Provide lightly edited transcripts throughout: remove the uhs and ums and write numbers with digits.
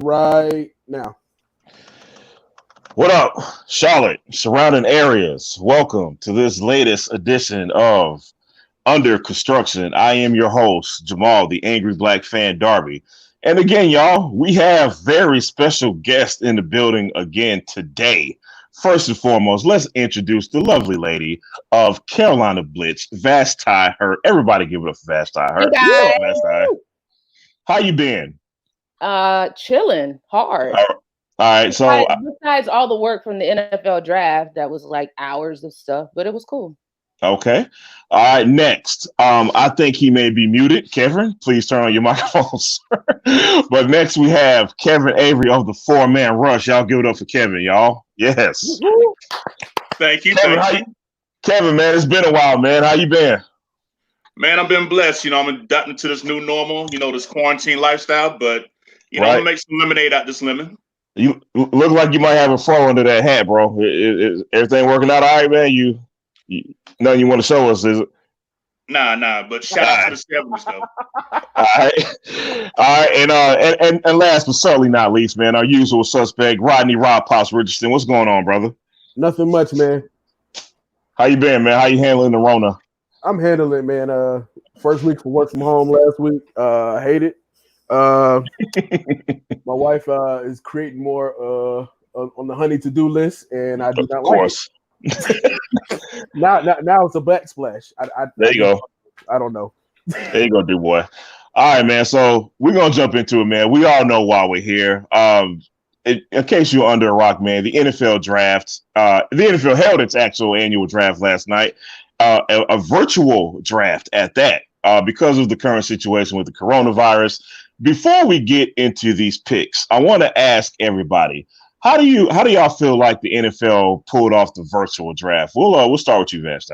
right now. What up, Charlotte, surrounding areas? Welcome to this latest edition of Under Construction. I am your host, Jamal, the Angry Black Fan Darby. And again, y'all, we have very special guests in the building again today. First and foremost, let's introduce the lovely lady of Carolina Blitz, Vashti Hurt. Everybody give it up for Vashti Hey Hurt. guys, Vashti. How you been? chilling hard. All right, so Besides all the work from the NFL draft, that was like hours of stuff, but it was cool. okay. All right, next. I think he may be muted. Kevin, please turn on your microphone, sir. But next we have Kevin Avery of the Four-Man Rush. Y'all give it up for Kevin, y'all. Yes. Woo-hoo. Thank you. Kevin, Thank you. Kevin, man, it's been a while, man. How you been? Man, I've been blessed. I'm adapting to this new normal, this quarantine lifestyle, but, I'm Right. going to make some lemonade out this lemon. You look like you might have a fro under that hat, bro. Everything working out all right, man? You nothing you want to show us, is it? Nah, but shout out to the 70s, though. All right. All right. And last but certainly not least, man, our usual suspect, Rodney Rob Pops Richardson. What's going on, brother? Nothing much, man. How you been, man? How you handling the Rona? I'm handling it, man. First week for work from home last week. I hate it. My wife is creating more on the honey to-do list, and I do not Of like course. it. Now it's a backsplash. There you go. I don't know. There you go, dude, boy. All right, man. So we're gonna jump into it, man. We all know why we're here. In case you're under a rock, man, the NFL draft, the NFL held its actual annual draft last night, a virtual draft at that, because of the current situation with the coronavirus. Before we get into these picks, I want to ask everybody, how do y'all feel like the NFL pulled off the virtual draft? We'll start with you, Vashti.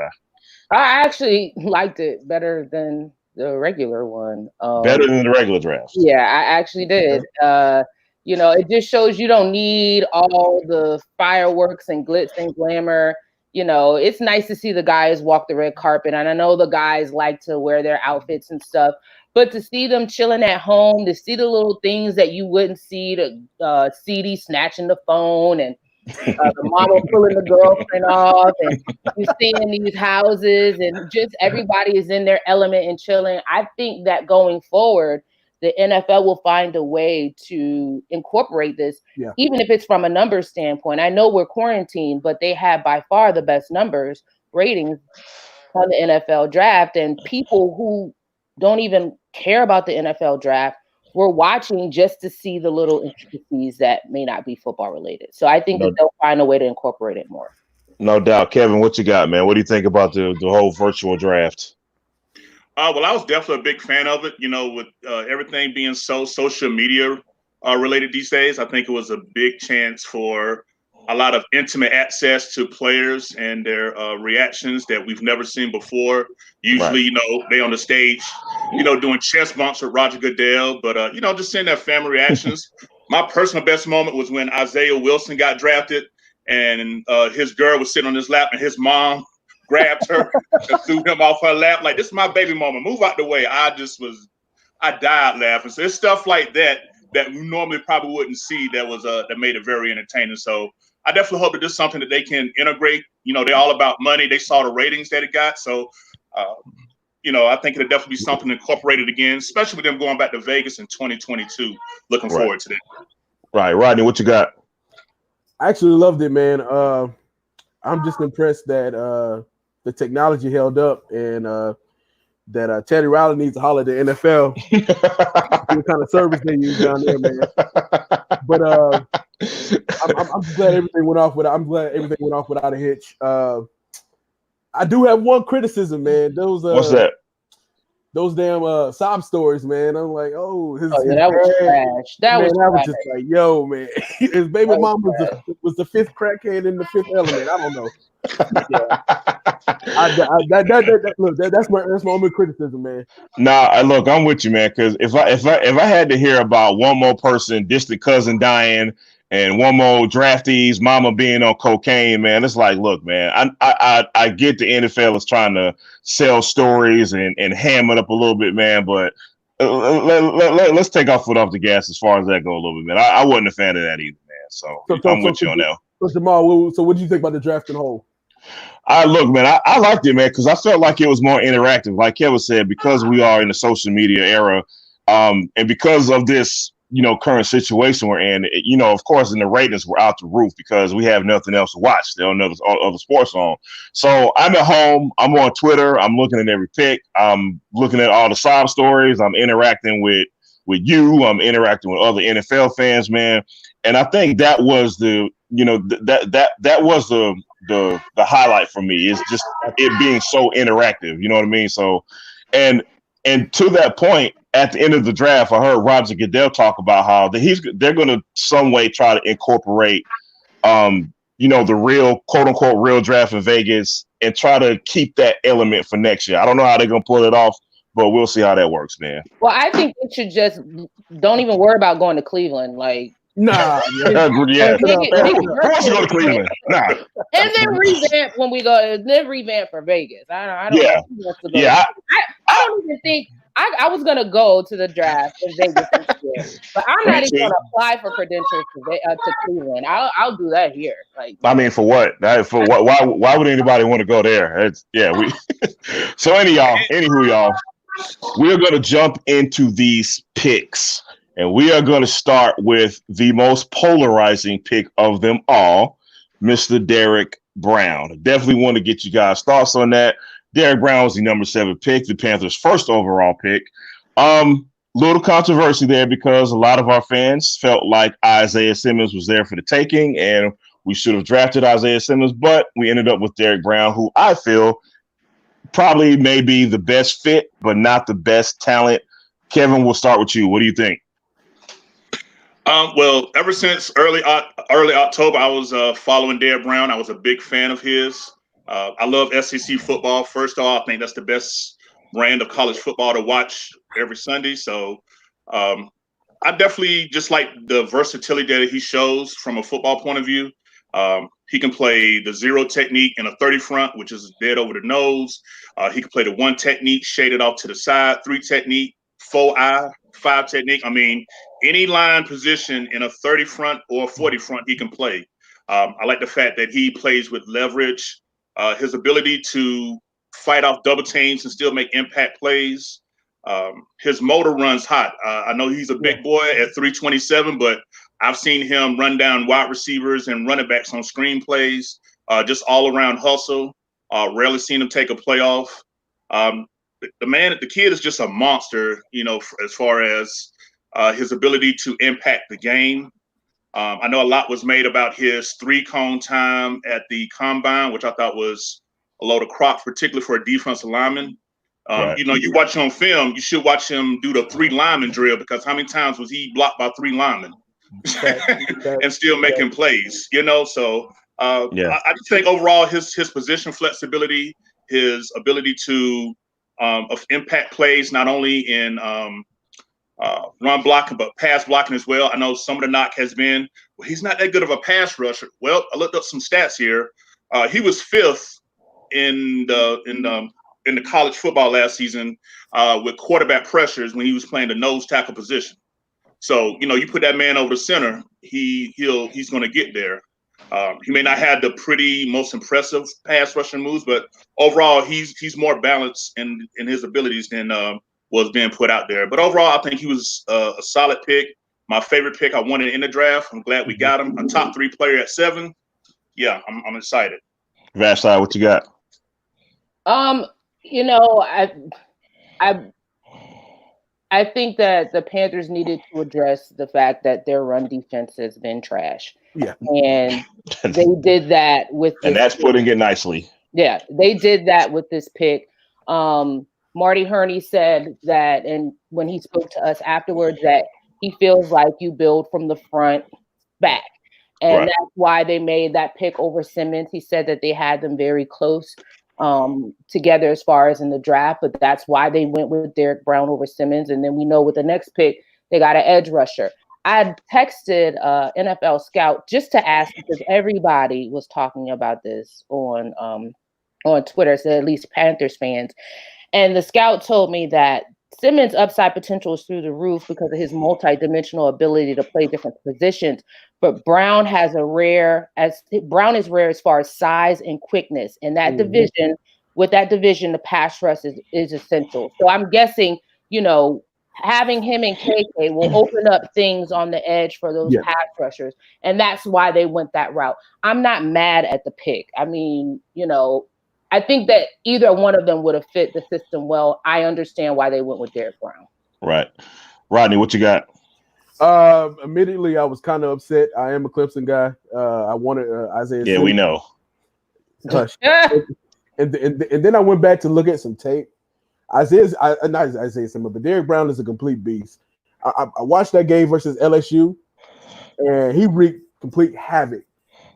I actually liked it better than the regular one. Better than the regular draft. Yeah, I actually did. It just shows you don't need all the fireworks and glitz and glamour. It's nice to see the guys walk the red carpet, and I know the guys like to wear their outfits and stuff. But to see them chilling at home, to see the little things that you wouldn't see, the CD snatching the phone and the mama pulling the girlfriend off, and you seeing these houses, and just everybody is in their element and chilling. I think that going forward, the NFL will find a way to incorporate this, even if it's from a numbers standpoint. I know we're quarantined, but they have by far the best numbers ratings on the NFL draft, and people who don't even care about the NFL draft were watching just to see the little intricacies that may not be football related. So I think that they'll find a way to incorporate it more. No doubt. Kevin, what you got, man? What do you think about the whole virtual draft? Well, I was definitely a big fan of it, with everything being so social media related these days. I think it was a big chance for a lot of intimate access to players and their reactions that we've never seen before. Usually, right. They on the stage, doing chest bumps with Roger Goodell, but, just seeing their family reactions. My personal best moment was when Isaiah Wilson got drafted and his girl was sitting on his lap and his mom grabbed her and threw him off her lap. Like, this is my baby moment. Move out the way. I died laughing. So it's stuff like that we normally probably wouldn't see that made it very entertaining. So I definitely hope that this is something that they can integrate. They're all about money. They saw the ratings that it got. So, I think it'll definitely be something incorporated again, especially with them going back to Vegas in 2022. Looking forward to that. Right. Rodney, what you got? I actually loved it, man. I'm just impressed that the technology held up, and that Teddy Riley needs to holler at the NFL what kind of service they use down there, man. But I'm glad everything went off without a hitch. I do have one criticism, man. What's that? Those damn sob stories, man. I'm like, that was trash. That was just like, yo, man. His baby mom was the fifth crackhead in the Fifth Element. I don't know. That's my only criticism, man. Nah, look, I'm with you, man. Because if I had to hear about one more person, distant cousin dying, and one more draftee's mama being on cocaine, man, it's like, look, man, I get the NFL is trying to sell stories and ham it up a little bit, man, but let's take our foot off the gas as far as that go a little bit, man. I wasn't a fan of that either, man. So I'm with you on that. So Jamal, so what do you think about the draft in whole? Look, man, I liked it, man, because I felt like it was more interactive. Like Kevin said, because we are in the social media era, and because of this, current situation we're in, of course, and the ratings were out the roof because we have nothing else to watch. There are no other sports on. So I'm at home. I'm on Twitter. I'm looking at every pick. I'm looking at all the sob stories. I'm interacting with you. I'm interacting with other NFL fans, man. And I think that was the was the highlight for me, is just it being so interactive. You know what I mean? So, and to that point, at the end of the draft, I heard Roger Goodell talk about how they're going to some way try to incorporate, the real quote unquote real draft in Vegas and try to keep that element for next year. I don't know how they're going to pull it off, but we'll see how that works, man. Well, I think it should just don't even worry about going to Cleveland. Like, nah, yeah. Who wants to go to Cleveland? Nah. And then revamp when we go. Then revamp for Vegas. I don't know who wants to go. Yeah. I don't even think I was gonna go to the draft in Vegas this year, but I'm not even gonna apply for credentials to Cleveland. I'll do that here. Like, I mean, for what? Why would anybody want to go there? So anywho, y'all, we're gonna jump into these picks. And we are going to start with the most polarizing pick of them all, Mr. Derrick Brown. Definitely want to get you guys' thoughts on that. Derrick Brown was the number 7 pick, the Panthers' first overall pick. Little controversy there because a lot of our fans felt like Isaiah Simmons was there for the taking, and we should have drafted Isaiah Simmons, but we ended up with Derrick Brown, who I feel probably may be the best fit, but not the best talent. Kevin, we'll start with you. What do you think? Well, ever since early October, I was following Derrick Brown. I was a big fan of his. I love SEC football. First of all, I think that's the best brand of college football to watch every Sunday. So I definitely just like the versatility that he shows from a football point of view. He can play the 0 technique in a 30 front, which is dead over the nose. He can play the 1 technique, shaded off to the side, 3 technique, 4-eye, 5 technique. I mean, any line position in a 30 front or a 40 front, he can play. I like the fact that he plays with leverage, his ability to fight off double teams and still make impact plays. His motor runs hot. I know he's a big boy at 327, but I've seen him run down wide receivers and running backs on screen plays, just all around hustle. Rarely seen him take a playoff. The kid is just a monster, as far as his ability to impact the game. I know a lot was made about his 3-cone time at the combine, which I thought was a load of crop, particularly for a defensive lineman. Right. You watch on film, you should watch him do the 3 lineman drill, because how many times was he blocked by 3 linemen and still making plays, So I just think overall his position flexibility, his ability to impact plays, not only in run blocking, but pass blocking as well. I know some of the knock has been, well, he's not that good of a pass rusher. Well, I looked up some stats here. He was 5th in the college football last season with quarterback pressures when he was playing the nose tackle position. So, you put that man over the center, he's going to get there. He may not have the most impressive pass rushing moves, but overall he's more balanced in his abilities than was being put out there. But overall, I think he was a solid pick. My favorite pick. I wanted in the draft. I'm glad we got him. A top 3 player at 7. Yeah, I'm excited. Vashti, what you got? I think that the Panthers needed to address the fact that their run defense has been trash. Yeah. And they did that with this and that's pick. Putting it nicely. Yeah, they did that with this pick. Marty Hurney said that, and when he spoke to us afterwards, that he feels like you build from the front back. And that's why they made that pick over Simmons. He said that they had them very close together as far as in the draft, but that's why they went with Derrick Brown over Simmons. And then we know with the next pick, they got an edge rusher. I texted NFL Scout just to ask, because everybody was talking about this on Twitter, so at least Panthers fans. And the scout told me that Simmons' upside potential is through the roof because of his multi-dimensional ability to play different positions. But Brown is rare as far as size and quickness. And that division, the pass rush is essential. So I'm guessing, having him and KK will open up things on the edge for those pass rushers. And that's why they went that route. I'm not mad at the pick. I mean, I think that either one of them would have fit the system well. I understand why they went with Derek Brown. Right. Rodney, what you got? Immediately, I was kind of upset. I am a Clemson guy. I wanted Isaiah Simmons. We know. Hush. and then I went back to look at some tape. Not Isaiah Simmons, but Derek Brown is a complete beast. I watched that game versus LSU, and he wreaked complete havoc.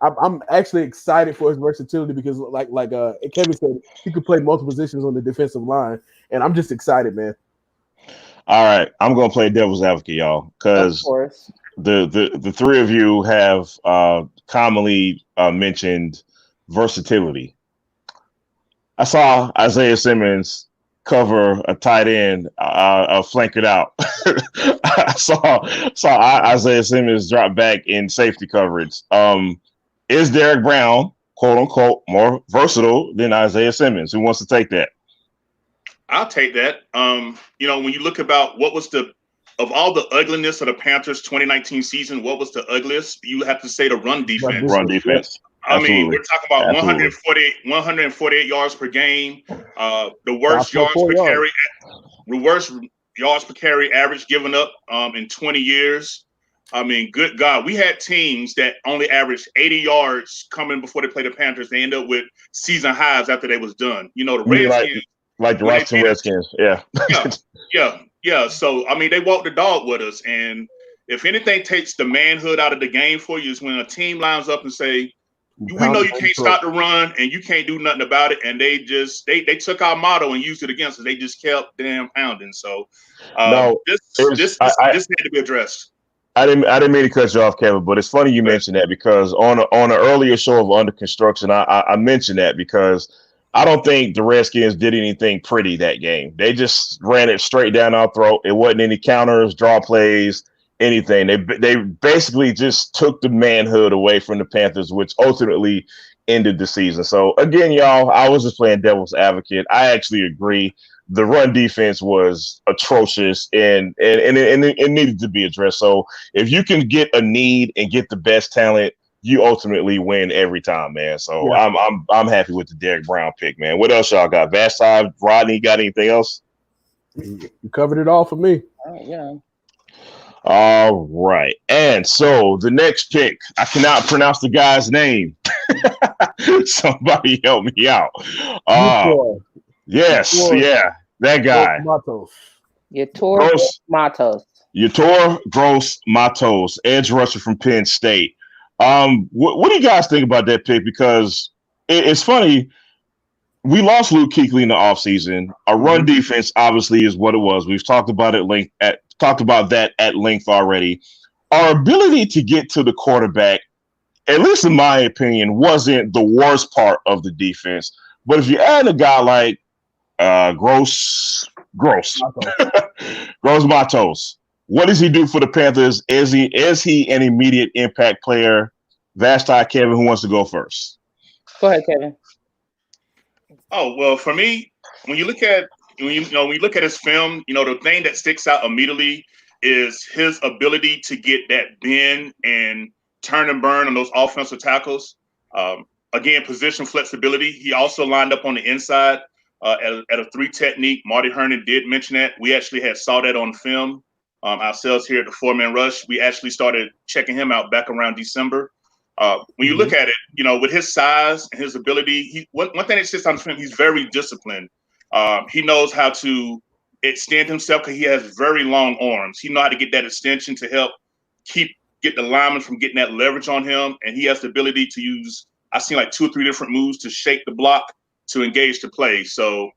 I'm actually excited for his versatility because, like Kevin said, he could play multiple positions on the defensive line, and I'm just excited, man. All right, I'm gonna play devil's advocate, y'all, because the three of you have commonly mentioned versatility. I saw Isaiah Simmons cover a tight end, flank it out. I saw Isaiah Simmons drop back in safety coverage. Is Derek Brown, quote unquote, more versatile than Isaiah Simmons? Who wants to take that? I'll take that. When you look about what was of all the ugliness of the Panthers 2019 season, what was the ugliest? You have to say the run defense. Run defense. I mean, we're talking about 148 yards per game. The worst yards per carry average given up in 20 years. I mean, good God, we had teams that only averaged 80 yards coming before they played the Panthers. They end up with season highs after they was done. The Redskins, like the Washington Redskins, yeah. So I mean, they walked the dog with us, and if anything takes the manhood out of the game for you is when a team lines up and say, "We know you can't stop the run, and you can't do nothing about it," and they took our motto and used it against us. They just kept damn pounding. So this had to be addressed. I didn't mean to cut you off, Kevin, but it's funny you mentioned that because on an earlier show of Under Construction, I mentioned that because I don't think the Redskins did anything pretty that game. They just ran it straight down our throat. It wasn't any counters, draw plays, anything. They basically just took the manhood away from the Panthers, which ultimately ended the season. So again, y'all, I was just playing devil's advocate. I actually agree. The run defense was atrocious and it needed to be addressed. So if you can get a need and get the best talent, you ultimately win every time, man. So yeah. I'm happy with the Derek Brown pick, man. What else y'all got? Vashti, Rodney, got anything else? You covered it all for me. Yeah. All right. And so the next pick, I cannot pronounce the guy's name. Somebody help me out. Yes, that guy. Gross-Matos. Yetur Gross-Matos, edge rusher from Penn State. What do you guys think about that pick? Because it's funny. We lost Luke Kuechly in the offseason. Our run defense obviously is what it was. We've talked about that at length already. Our ability to get to the quarterback, at least in my opinion, wasn't the worst part of the defense. But if you add a guy like Gross-Matos, what does he do for the Panthers? Is he an immediate impact player? Vashti, Kevin, who wants to go first? Go ahead, Kevin. Oh, well, for me, when you look at his film, the thing that sticks out immediately is his ability to get that bend and turn and burn on those offensive tackles. Again, position flexibility. He also lined up on the inside at a 3 technique. Marty Herndon did mention that. We actually saw that on film ourselves here at the 4-man rush. We actually started checking him out back around December. When you look at it, with his size and his ability, one thing that sits on him, he's very disciplined. He knows how to extend himself because he has very long arms. He knows how to get that extension to help get the lineman from getting that leverage on him. And he has the ability to use, I've seen like 2 or 3 different moves to shake the block to engage the play. So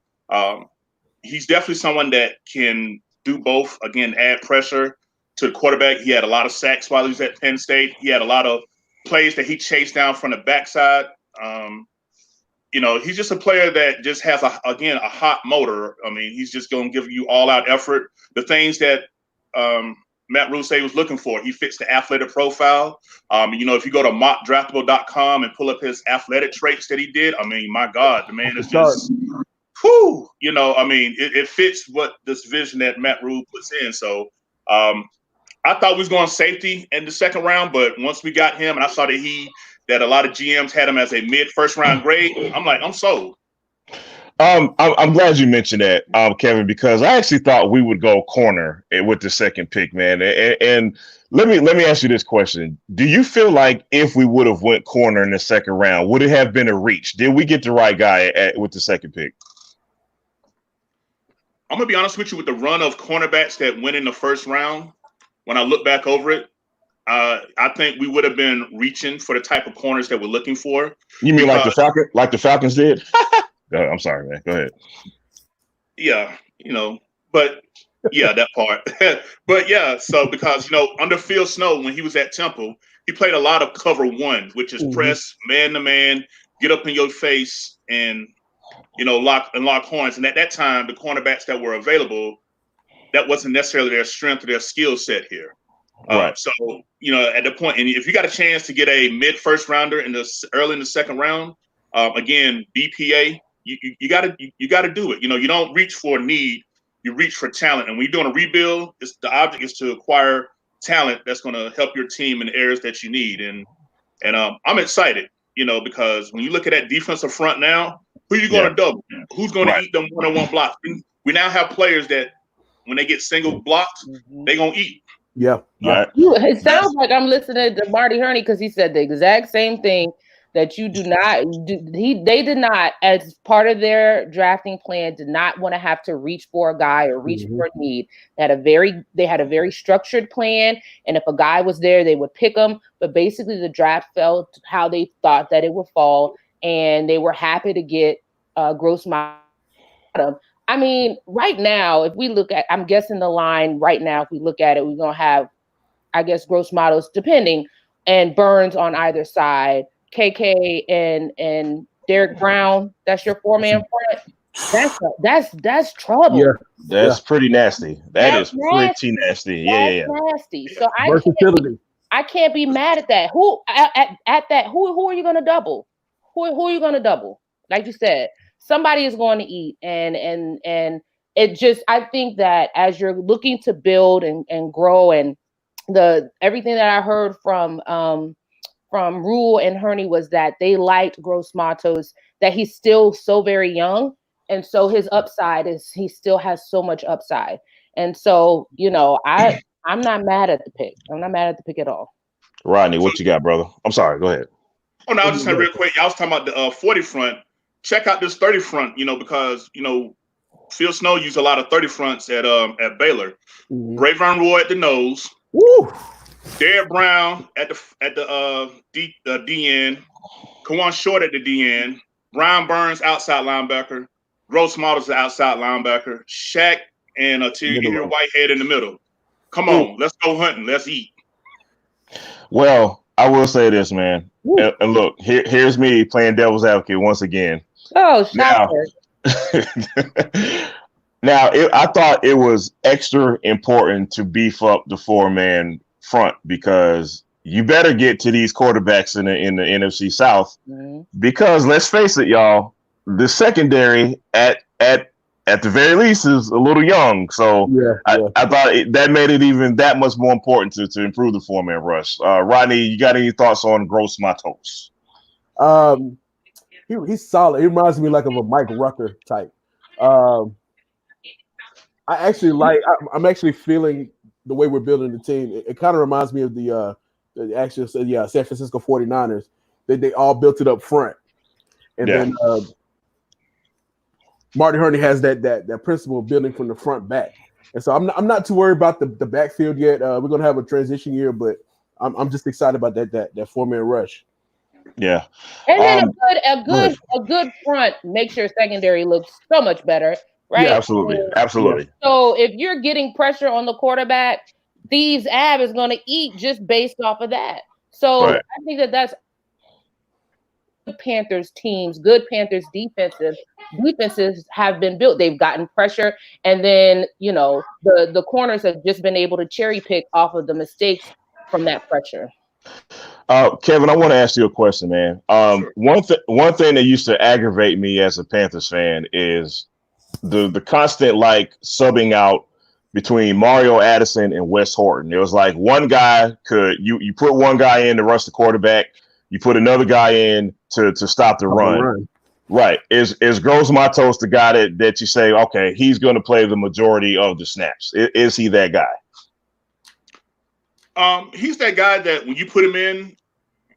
he's definitely someone that can do both. Again, add pressure to the quarterback. He had a lot of sacks while he was at Penn State. He had a lot of plays that he chased down from the backside. he's just a player that just has a hot motor. I mean, he's just going to give you all out effort. The things that Matt Rule said he was looking for, he fits the athletic profile. If you go to mockdraftable.com and pull up his athletic traits that he did, I mean, my God, the man is just, whew, it fits what this vision that Matt Rule puts in. So I thought we was going safety in the second round, but once we got him and I saw that a lot of GMs had him as a mid-first round grade, I'm sold. I'm glad you mentioned that, Kevin, because I actually thought we would go corner with the second pick, man. And let me ask you this question: do you feel like if we would have went corner in the second round, would it have been a reach? Did we get the right guy with the second pick? I'm gonna be honest with you, with the run of cornerbacks that went in the first round, when I look back over it, I think we would have been reaching for the type of corners that we're looking for. You mean like the Falcons did? I'm sorry, man. Go ahead. Yeah, but yeah, that part. But yeah, so because under Phil Snow, when he was at Temple, he played a lot of cover one, which is press man to man, get up in your face, and lock horns. And at that time, the cornerbacks that were available, that wasn't necessarily their strength or their skill set here. Right. So at the point, and if you got a chance to get a mid-first rounder early in the second round, again, BPA. You got to do it. You don't reach for need, you reach for talent. And when you're doing a rebuild, the object is to acquire talent that's going to help your team in the areas that you need. And I'm excited, because when you look at that defensive front now, who are you going to double? Who's going to eat them one-on-one blocks? We now have players that when they get single blocked, they're going to eat. Yeah. Right. It sounds like I'm listening to Marty Hurney because he said the exact same thing. That you do not, they did not, as part of their drafting plan, did not want to have to reach for a guy or reach for a need. They had a very structured plan, and if a guy was there, they would pick him. But basically, the draft fell how they thought that it would fall, and they were happy to get Gross-Matos. I mean, right now, if we look at, I'm guessing the line right now, if we look at it, we're gonna have, I guess, Gross-Matos, depending, and Burns on either side. KK and Derek Brown, that's your four-man front. That's trouble. Yeah, that's pretty nasty. That's pretty nasty. Yeah. Nasty. So versatility. I can't be mad at that. Who at that? Who are you going to double? Who are you going to double? Like you said, somebody is going to eat, and it just, I think that as you're looking to build and grow, and everything that I heard from Rule and Hurney was that they liked Gross-Matos, that he's still so very young. And so his upside is, he still has so much upside. And so, I'm not mad at the pick. I'm not mad at the pick at all. Rodney, what you got, brother? I'm sorry. Go ahead. Oh, no, I was just saying real quick. Y'all was talking about the 40 front. Check out this 30 front, because, Phil Snow used a lot of 30 fronts at Baylor. Rayvon Roy at the nose. Woo! Derek Brown at the DN, Kawan Short at the DN, Brian Burns outside linebacker, Gross-Matos outside linebacker, Shaq and Tahir Whitehead in the middle. Come on, let's go hunting, let's eat. Well, I will say this, man, and look, here's me playing devil's advocate once again. Oh, shocker. Now, I thought it was extra important to beef up the four-man front, because you better get to these quarterbacks in the NFC South, because let's face it, y'all, the secondary at the very least is a little young. So I thought that made it even that much more important to improve the four-man rush. Rodney, you got any thoughts on Gross-Matos? He's solid. He reminds me of a Mike Rucker type. I'm actually feeling the way we're building the team. It kind of reminds me of the San Francisco 49ers. They all built it up front. And then Marty Hurney has that principle of building from the front back. And so I'm not too worried about the backfield yet. We're gonna have a transition year, but I'm just excited about that four-man rush. Yeah. And then a good front makes your secondary look so much better. Right? Yeah, absolutely. So if you're getting pressure on the quarterback, Thieves Ab is going to eat just based off of that. So I think that's Panthers teams, good Panthers defenses have been built. They've gotten pressure, and then the corners have just been able to cherry pick off of the mistakes from that pressure. Kevin, I want to ask you a question, man. Sure. One thing that used to aggravate me as a Panthers fan is the constant subbing out between Mario Addison and Wes Horton. It was like one guy you put one guy in to rush the quarterback, you put another guy in to stop the run. Right. Is Gross-Matos the guy that you say, okay, he's going to play the majority of the snaps? Is he that guy? He's that guy that when you put him in,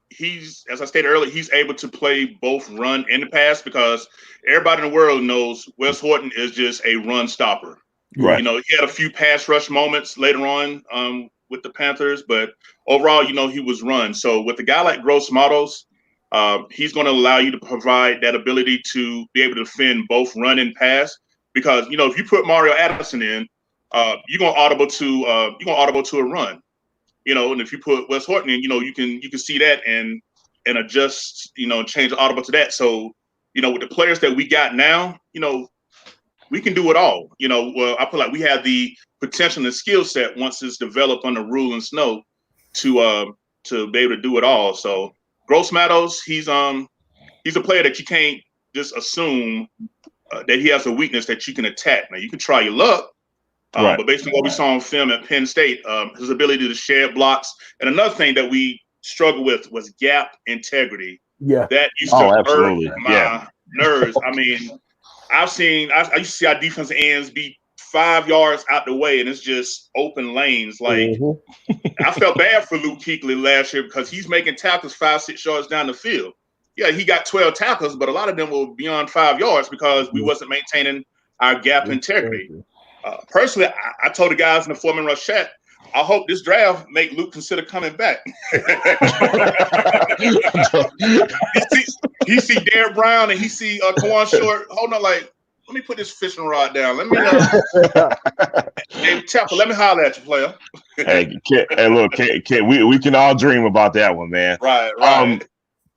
he's, as I stated earlier, he's able to play both run and the pass because everybody in the world knows Wes Horton is just a run stopper. Right. He had a few pass rush moments later on with the Panthers, but overall, he was run. So with a guy like Gross-Matos, he's going to allow you to provide that ability to be able to defend both run and pass. Because if you put Mario Addison in, you're going to audible to a run. And if you put Wes Horton in, you can see that and adjust, change the audible to that. So with the players that we got now, we can do it all. Well, I feel like we have the potential and skill set once it's developed under Rule and Snow to be able to do it all. So Gross-Matos, he's a player that you can't just assume that he has a weakness that you can attack. Now you can try your luck, right. But based on what we saw on film at Penn State, his ability to shed blocks, and another thing that we struggled with was gap integrity. Yeah, that used to absolutely. hurt my nerves. I mean, I used to see our defensive ends be 5 yards out the way, and it's just open lanes. Like I felt bad for Luke Kuechly last year because he's making tackles 5-6 yards down the field. Yeah, he got 12 tackles, but a lot of them were beyond 5 yards because we wasn't maintaining our gap integrity. Personally, I told the guys in the 4-man rush chat, I hope this draft make Luke consider coming back. he see Derek Brown and he see Kawan Short. Hold on, let me put this fishing rod down. Let me hey, Chapel, let me holler at you, player. Hey, look, we can all dream about that one, man. Right.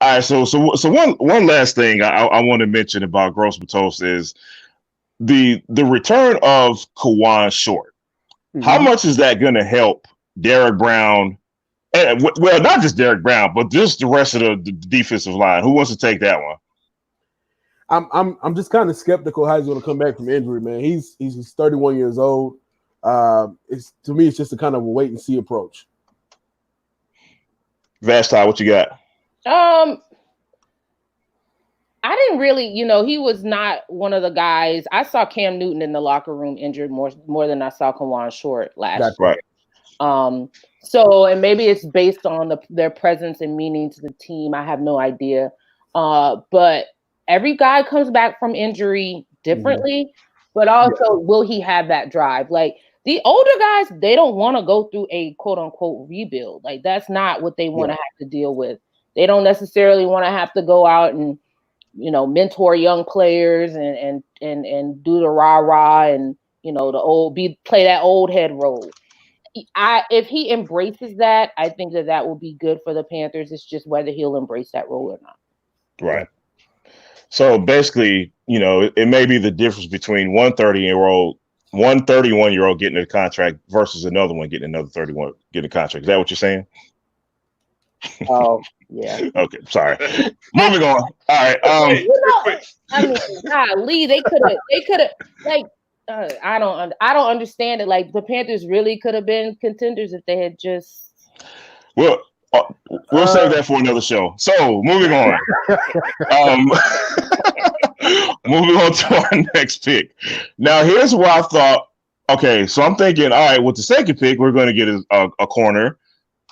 All right, so one last thing I want to mention about Gross-Matos is the return of Kawan Short. How much is that going to help Derek Brown? Well, not just Derek Brown, but just the rest of the defensive line. Who wants to take that one? I'm just kind of skeptical how he's going to come back from injury, man. He's 31 years old. To me, it's just a kind of a wait and see approach. Vashti, what you got? I didn't really, he was not one of the guys. I saw Cam Newton in the locker room injured more than I saw Kawan Short last year. Right. So, and maybe it's based on their presence and meaning to the team. I have no idea. But every guy comes back from injury differently, but also will he have that drive? Like the older guys, they don't want to go through a quote unquote rebuild. Like that's not what they want to have to deal with. They don't necessarily want to have to go out and, mentor young players and do the rah-rah and, play that old head role. If he embraces that, I think that will be good for the Panthers. It's just whether he'll embrace that role or not. Right. So basically, it may be the difference between 131-year-old getting a contract versus another one getting another 31 getting a contract. Is that what you're saying? Oh, yeah. Okay, sorry. Moving on. All right. Lee, they could have I don't understand it. Like the Panthers really could have been contenders if they had just. Well, we'll save that for another show. So moving on. Moving on to our next pick. Now, here's what I thought. Okay, so I'm thinking, all right, with the second pick, we're going to get a corner.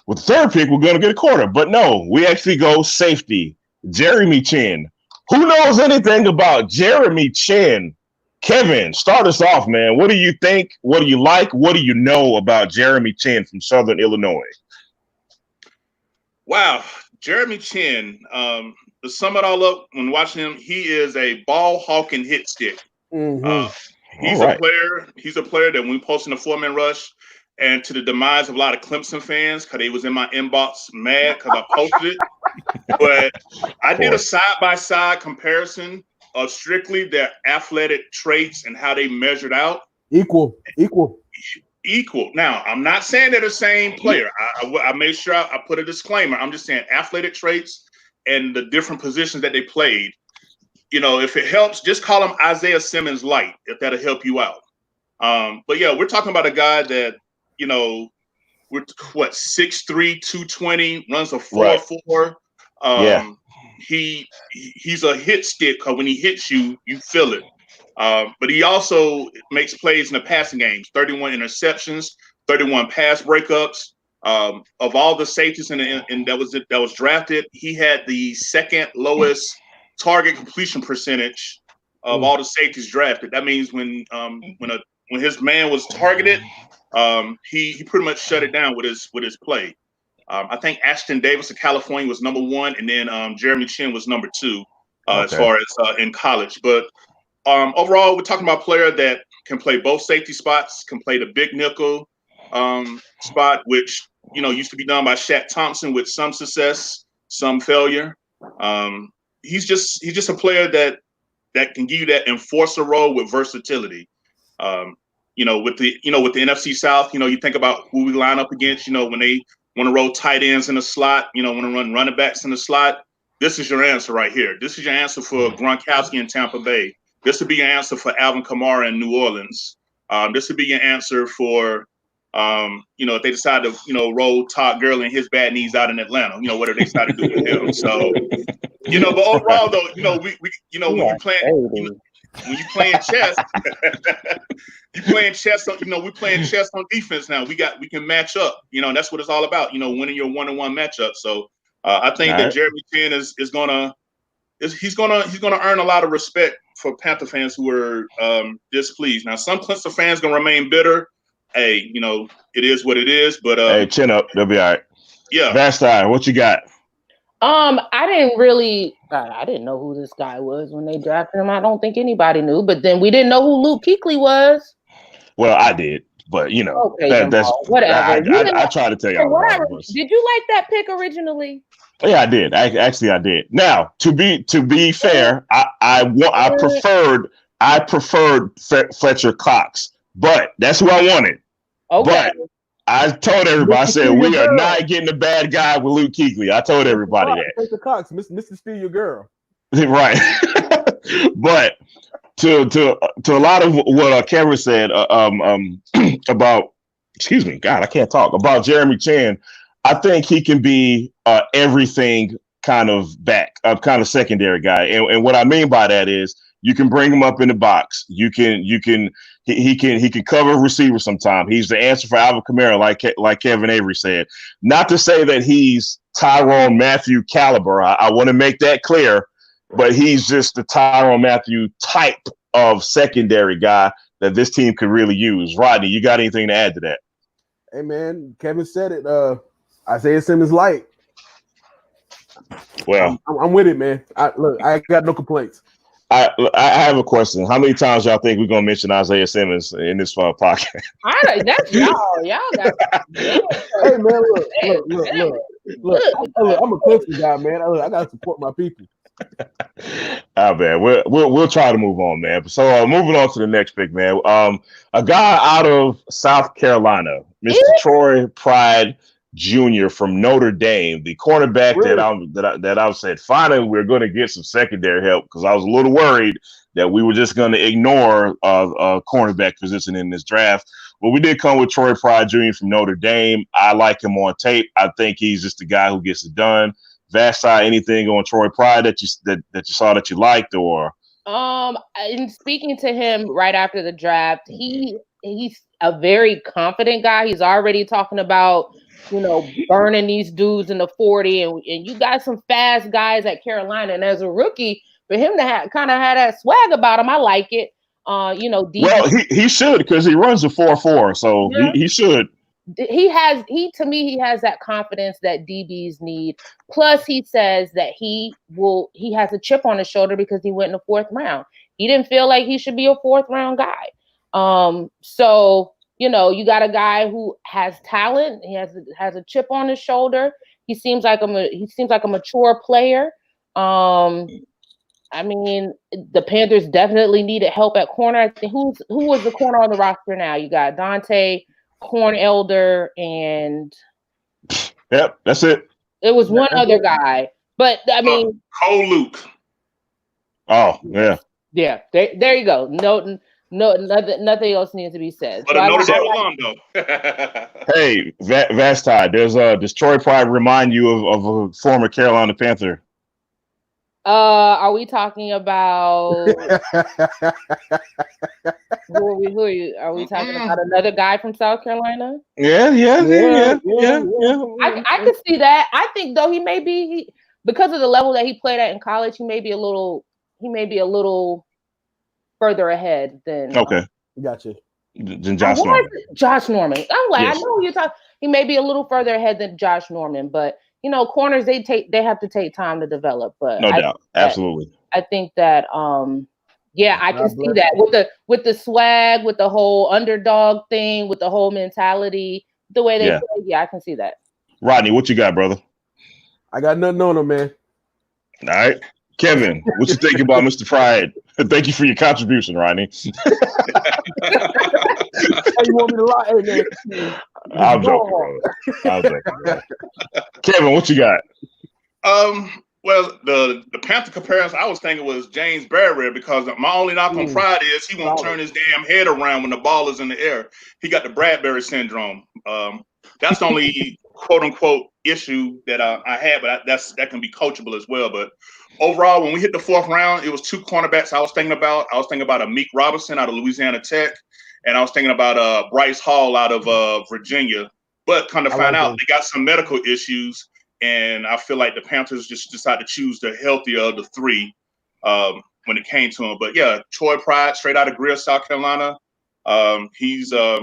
With the third pick, we're going to get a corner. But no, we actually go safety. Jeremy Chinn. Who knows anything about Jeremy Chinn? Kevin, start us off, man. What do you think? What do you like? What do you know about Jeremy Chinn from Southern Illinois? Wow, Jeremy Chinn. To sum it all up, when watching him, he is a ball hawking hit stick. He's a player that when we posted a 4-man rush, and to the demise of a lot of Clemson fans, because they was in my inbox mad because I posted it. But I did a side-by-side comparison of strictly their athletic traits and how they measured out. Equal. Now, I'm not saying they're the same player. I made sure I put a disclaimer. I'm just saying athletic traits and the different positions that they played. If it helps, just call him Isaiah Simmons light, if that'll help you out. But yeah, we're talking about a guy that, we're 6'3", 220, runs a 4.4. He's a hit stick, because when he hits you, you feel it. But he also makes plays in the passing games, 31 interceptions, 31 pass breakups. Of all the safeties that was drafted, he had the second lowest target completion percentage of all the safeties drafted. That means when his man was targeted, he pretty much shut it down with his play. I think Ashton Davis of California was number 1, and then Jeremy Chin was number 2 as far as in college. But overall, we're talking about a player that can play both safety spots, can play the big nickel spot, which used to be done by Shaq Thompson with some success, some failure. He's just a player that can give you that enforcer role with versatility. With the NFC South, you think about who we line up against. When they want to roll tight ends in the slot, want to run running backs in the slot. This is your answer right here. This is your answer for Gronkowski in Tampa Bay. This would be your answer for Alvin Kamara in New Orleans. This would be your answer for, if they decide to, roll Todd Gurley and his bad knees out in Atlanta, whatever they decide to do with him. So, but overall though, when you're playing chess, you're playing chess. We're playing chess on defense now. We can match up. That's what it's all about. Winning your 1-on-1 matchup. So I think that Jeremy Chin is gonna earn a lot of respect for Panther fans who are displeased. Now, some Clemson fans gonna remain bitter. Hey, it is what it is. But hey, chin up. They'll be all right. Yeah. Vastine, what you got? I didn't know who this guy was when they drafted him. I don't think anybody knew. But then we didn't know who Luke Kuechly was. Well, I did, but okay, that's whatever. I try to tell y'all. Whatever. Did you like that pick originally? Yeah, I did. I did. Now, to be fair, I preferred Fletcher Cox, but that's who I wanted. Okay. But I told everybody, I said, we are not getting a bad guy with Luke Kuechly. I told everybody that. Fletcher Cox, Mr. Steal Your Girl. Right. But to a lot of what Kevin said about, excuse me, God, I can't talk, about Jeremy Chin, I think he can be everything kind of back, kind of secondary guy. And what I mean by that is you can bring him up in the box. He can cover receiver sometime. He's the answer for Alvin Kamara, like Kevin Avery said. Not to say that he's Tyrann Mathieu caliber. I want to make that clear, but he's just the Tyrann Mathieu type of secondary guy that this team could really use. Rodney, you got anything to add to that? Hey man, Kevin said it. Isaiah Simmons light. Well, I'm with it, man. I got no complaints. I have a question. How many times y'all think we're gonna mention Isaiah Simmons in this podcast? That's y'all. Y'all got. Hey man, look. I'm a Clemson guy, man. I gotta support my people. Oh man, we'll try to move on, man. So moving on to the next pick, man. A guy out of South Carolina, Mr. Troy Pride Jr. from Notre Dame, the cornerback that I said finally we're going to get some secondary help, because I was a little worried that we were just going to ignore a cornerback position in this draft. But we did come with Troy Pride Jr. from Notre Dame. I like him on tape. I think he's just a guy who gets it done. Vashti, anything on Troy Pride that you saw that you liked, or? In speaking to him right after the draft, he's a very confident guy. He's already talking about, burning these dudes in the 40, and you got some fast guys at Carolina. And as a rookie, for him to kind of have that swag about him, I like it. Well, he should, because he runs a 4.4, so yeah. he should. He has that confidence that DBs need. Plus, he says that he has a chip on his shoulder because he went in the 4th round. He didn't feel like he should be a 4th round guy. So you got a guy who has talent. He has a chip on his shoulder. He seems like a mature player. I mean, the Panthers definitely needed help at corner. I think who was the corner on the roster now? You got Dante, Corn Elder, and Yep, that's it. it was one other guy. But I mean, Cole Luke. Oh yeah. Yeah, there you go. No, nothing else needs to be said. But So a Notre Dame alum, though. Hey, Vastide, does Troy Pride remind you of a former Carolina Panther? Are we talking about who are you? Are we talking about another guy from South Carolina? Yeah. I can see that. I think though he may be because of the level that he played at in college, he may be a little further ahead than Gotcha. Than Josh Norman. Josh Norman. I'm like, Yes. I know you're talking. He may be a little further ahead than Josh Norman, but corners they have to take time to develop. But no doubt, absolutely. I think that I can see that with the swag, with the whole underdog thing, with the whole mentality, the way they play. Yeah, I can see that. Rodney, what you got, brother? I got nothing on him, man. All right. Kevin, what you think about Mr. Pride? Thank you for your contribution, Rodney. You want me to lie? Hey, man. I'm joking, brother. Kevin, what you got? Well, the Panther comparison I was thinking was James Barrier, because my only knock on Pride is he won't turn his damn head around when the ball is in the air. He got the Bradbury syndrome. That's the only quote unquote issue that I had, but that can be coachable as well. But overall, when we hit the fourth round, it was two cornerbacks I was thinking about. I was thinking about Meek Robinson out of Louisiana Tech, and I was thinking about Bryce Hall out of Virginia. But kind of find out they got some medical issues, and I feel like the Panthers just decided to choose the healthier of the three when it came to him. But yeah, Troy Pride, straight out of Greer, South Carolina. He's a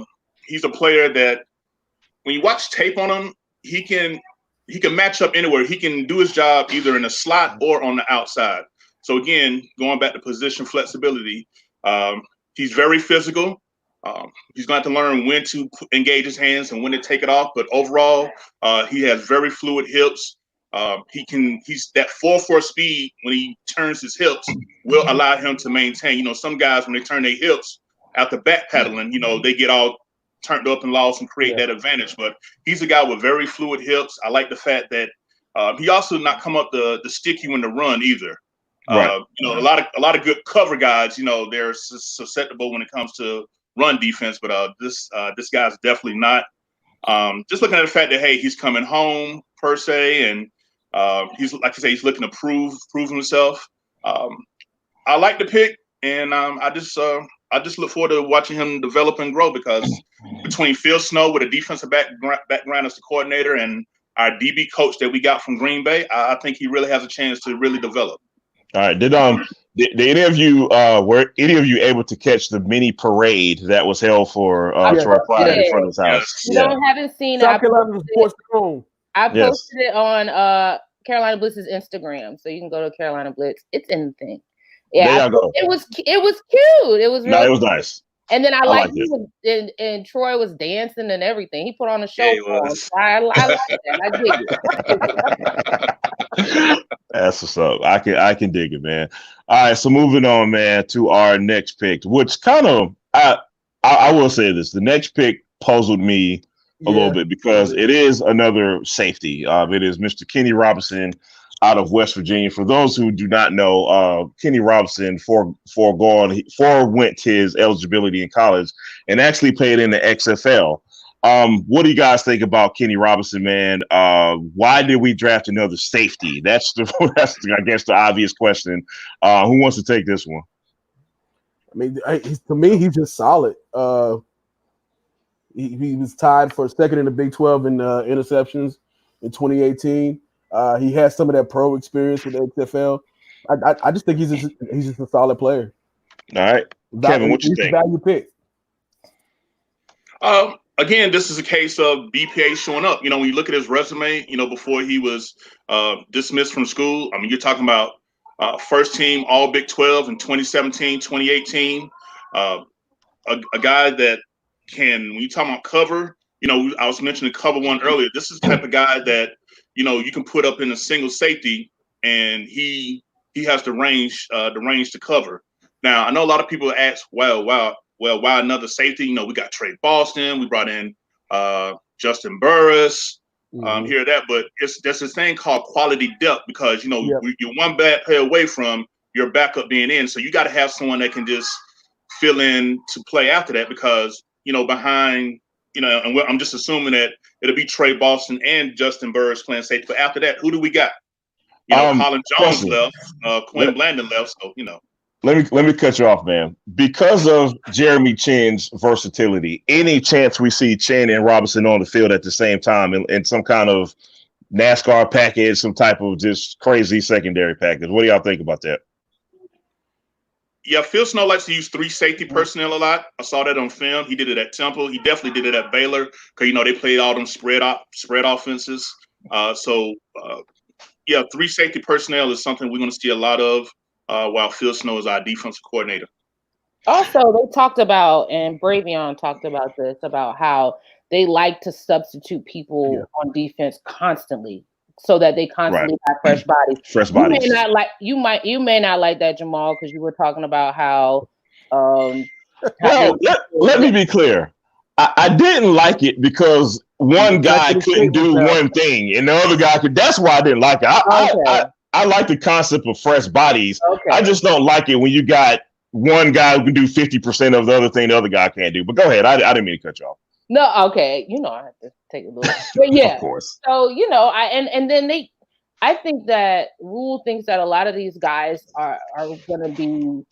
player that when you watch tape on him, he can match up anywhere. He can do his job either in the slot or on the outside. So again, going back to position flexibility, he's very physical. He's going to have to learn when to engage his hands and when to take it off. But overall, he has very fluid hips. He's that 4.4 speed when he turns his hips will allow him to maintain. Some guys when they turn their hips after back pedaling, they get all turned up and lost and create that advantage. But he's a guy with very fluid hips. I like the fact that he also not come up to stick you in the run either. Right. A lot of good cover guys, they're susceptible when it comes to run defense, but this guy's definitely not. Just looking at the fact that he's coming home per se, and he's like I say, he's looking to prove himself. I like the pick, and I just look forward to watching him develop and grow, because between Phil Snow with a defensive background as the coordinator and our DB coach that we got from Green Bay, I think he really has a chance to really develop. All right. Did any of you were any of you able to catch the mini parade that was held for Troy Pride in front of his house? Haven't seen South Carolina Sports Home. I posted it on Carolina Blitz's Instagram, so you can go to Carolina Blitz. It's in the thing. Yeah, there you go. It was cute. It was really it was nice. And then I liked it. And Troy was dancing and everything. He put on a show for him. So I like that. I dig it. That's what's up. I can dig it, man. All right, so moving on, man, to our next pick, which kind of I will say this: the next pick puzzled me a little bit, because it is another safety. It is Mr. Kenny Robinson out of West Virginia. For those who do not know, Kenny Robinson forewent his eligibility in college and actually played in the XFL. What do you guys think about Kenny Robinson, man? Why did we draft another safety? That's I guess the obvious question. Who wants to take this one? I mean, to me, he's just solid. He was tied for second in the Big 12 in interceptions in 2018. He has some of that pro experience with the XFL. I just think he's just a solid player. All right, Kevin, what you think? Value pick. Again, this is a case of BPA showing up. When you look at his resume, before he was dismissed from school, I mean, you're talking about first team All Big 12 in 2017, 2018. A guy that when you talk about cover, I was mentioning cover one earlier. This is the type of guy that you can put up in a single safety, and he has the range to cover. Now, I know a lot of people ask, well, why another safety? We got Trey Boston, we brought in Justin Burris, here that, but there's this thing called quality depth, because you're one bad play away from your backup being in, so you got to have someone that can just fill in to play after that, because behind and I'm just assuming that it'll be Trey Boston and Justin Burris playing safety, but after that, who do we got? Colin Jones left, Quinn Blandon left, so Let me cut you off, man. Because of Jeremy Chinn's versatility, any chance we see Chinn and Robinson on the field at the same time in some kind of NASCAR package, some type of just crazy secondary package, what do y'all think about that? Yeah, Phil Snow likes to use 3 safety personnel a lot. I saw that on film. He did it at Temple. He definitely did it at Baylor, because they played all them spread offenses. Yeah, 3 safety personnel is something we're going to see a lot of, while Phil Snow is our defensive coordinator. Also, they talked about, and Bravion talked about this, about how they like to substitute people on defense constantly, so that they constantly have fresh bodies. You may not like that, Jamal, because you were talking about how. Well, let me be clear. I didn't like it because one guy couldn't do one thing and the other guy could. That's why I didn't like it. I like the concept of fresh bodies. Okay. I just don't like it when you got one guy who can do 50% of the other thing the other guy can't do. But go ahead. I didn't mean to cut you off. No, okay. I have to take a little. But yeah, of course. So I think that Rule thinks that a lot of these guys are going to be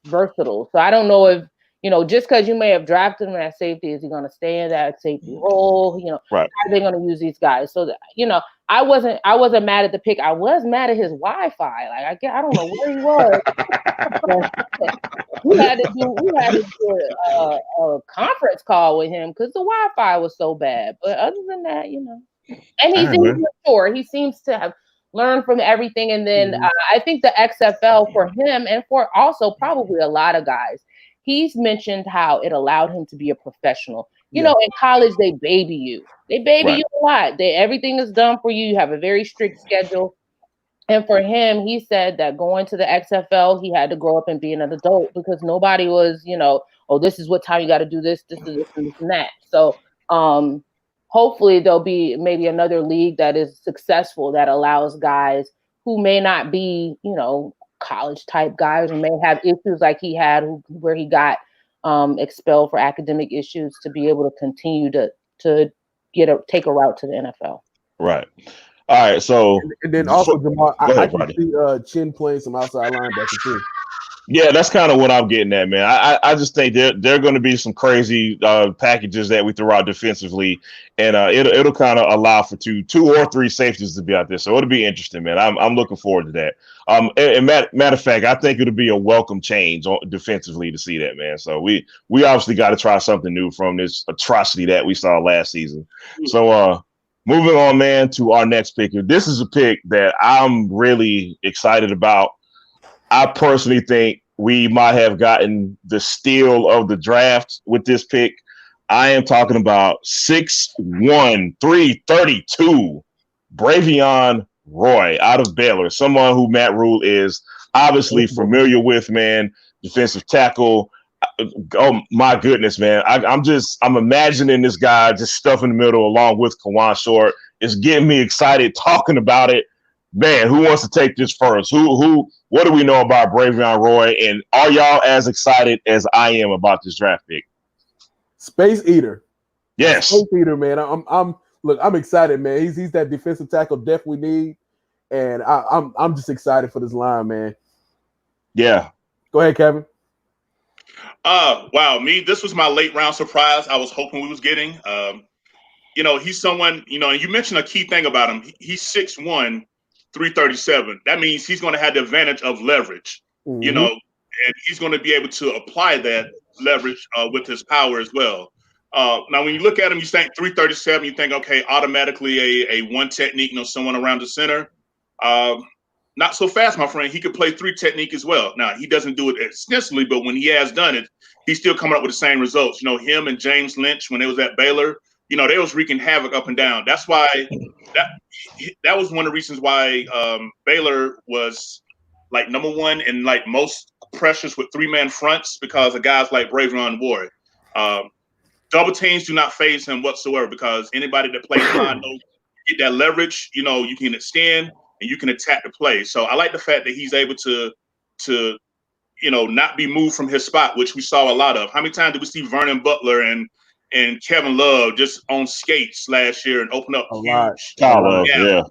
versatile. So I don't know if just because you may have drafted him at safety, is he going to stay in that safety role? Right. How are they going to use these guys? So that, I wasn't mad at the pick. I was mad at his Wi-Fi. Like I don't know where he was. we had to do a conference call with him because the Wi-Fi was so bad. But other than that, and he's mature. He seems to have learned from everything. And then I think the XFL for him, and for also probably a lot of guys, he's mentioned how it allowed him to be a professional. In college, they baby you. They baby you a lot. Everything is done for you. You have a very strict schedule. And for him, he said that going to the XFL, he had to grow up and be an adult, because nobody was, this is what time you got to do this, this, and this, and this, and that. So hopefully there'll be maybe another league that is successful that allows guys who may not be, college type guys, or may have issues like he had, where he got expelled for academic issues, to be able to continue to take a route to the NFL. Right. All right. So and then also, Jamal, I can see Chinn playing some outside linebacker too. Yeah, that's kind of what I'm getting at, man. I just think there are going to be some crazy packages that we throw out defensively, and it'll kind of allow for two or three safeties to be out there. So it'll be interesting, man. I'm looking forward to that. And matter of fact, I think it'll be a welcome change defensively to see that, man. So we obviously got to try something new from this atrocity that we saw last season. So moving on, man, to our next pick. This is a pick that I'm really excited about. I personally think we might have gotten the steal of the draft with this pick. I am talking about 6'1", 332, Bravion Roy out of Baylor, someone who Matt Rule is obviously familiar with, man, defensive tackle. Oh, my goodness, man. I'm imagining this guy just stuff in the middle along with Kawan Short. It's getting me excited talking about it. Man, who wants to take this first? What do we know about Bravion Roy? And are y'all as excited as I am about this draft pick? Space Eater. Yes. Space Eater, man. I'm excited, man. He's that defensive tackle depth we need. And I'm just excited for this line, man. Yeah. Go ahead, Kevin. Wow, this was my late round surprise. I was hoping we was getting. He's someone, and you mentioned a key thing about him. He's 6'1", 337. That means he's going to have the advantage of leverage, and he's going to be able to apply that leverage with his power as well. Now, when you look at him, you think 337, you think, okay, automatically a one technique, someone around the center. Not so fast, my friend. He could play three technique as well. Now, he doesn't do it extensively, but when he has done it, he's still coming up with the same results. Him and James Lynch, when they was at Baylor, they was wreaking havoc up and down. That's why that was one of the reasons why Baylor was like number one in like most pressures with 3-man fronts, because of guys like Bravion Ward. Double teams do not phase him whatsoever, because anybody that plays line knows you get that leverage. You can extend and you can attack the play. So I like the fact that he's able to not be moved from his spot, which we saw a lot of. How many times did we see Vernon Butler and Kevin Love just on skates last year and open up huge? Yeah.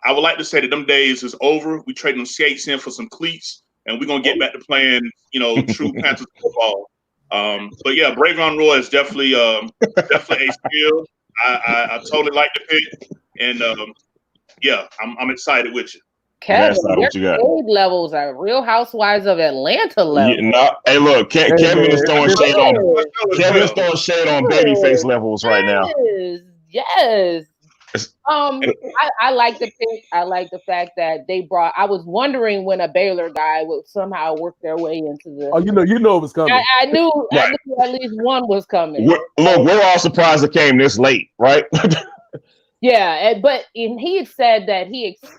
I would like to say that them days is over. We traded them skates in for some cleats, and we're gonna get back to playing, true Panthers football. But yeah, Bravion Roy is definitely a steal. I totally like the pick, and I'm excited with you. Kevin, your shade levels are Real Housewives of Atlanta level. Hey, look, Kevin is throwing shade on. Kevin is throwing shade on babyface levels right now. Yes. I like the pick. I like the fact that they brought. I was wondering when a Baylor guy would somehow work their way into the. Oh, you know it was coming. I knew at least one was coming. Look, we're all surprised it came this late, right? Yeah, but he had said that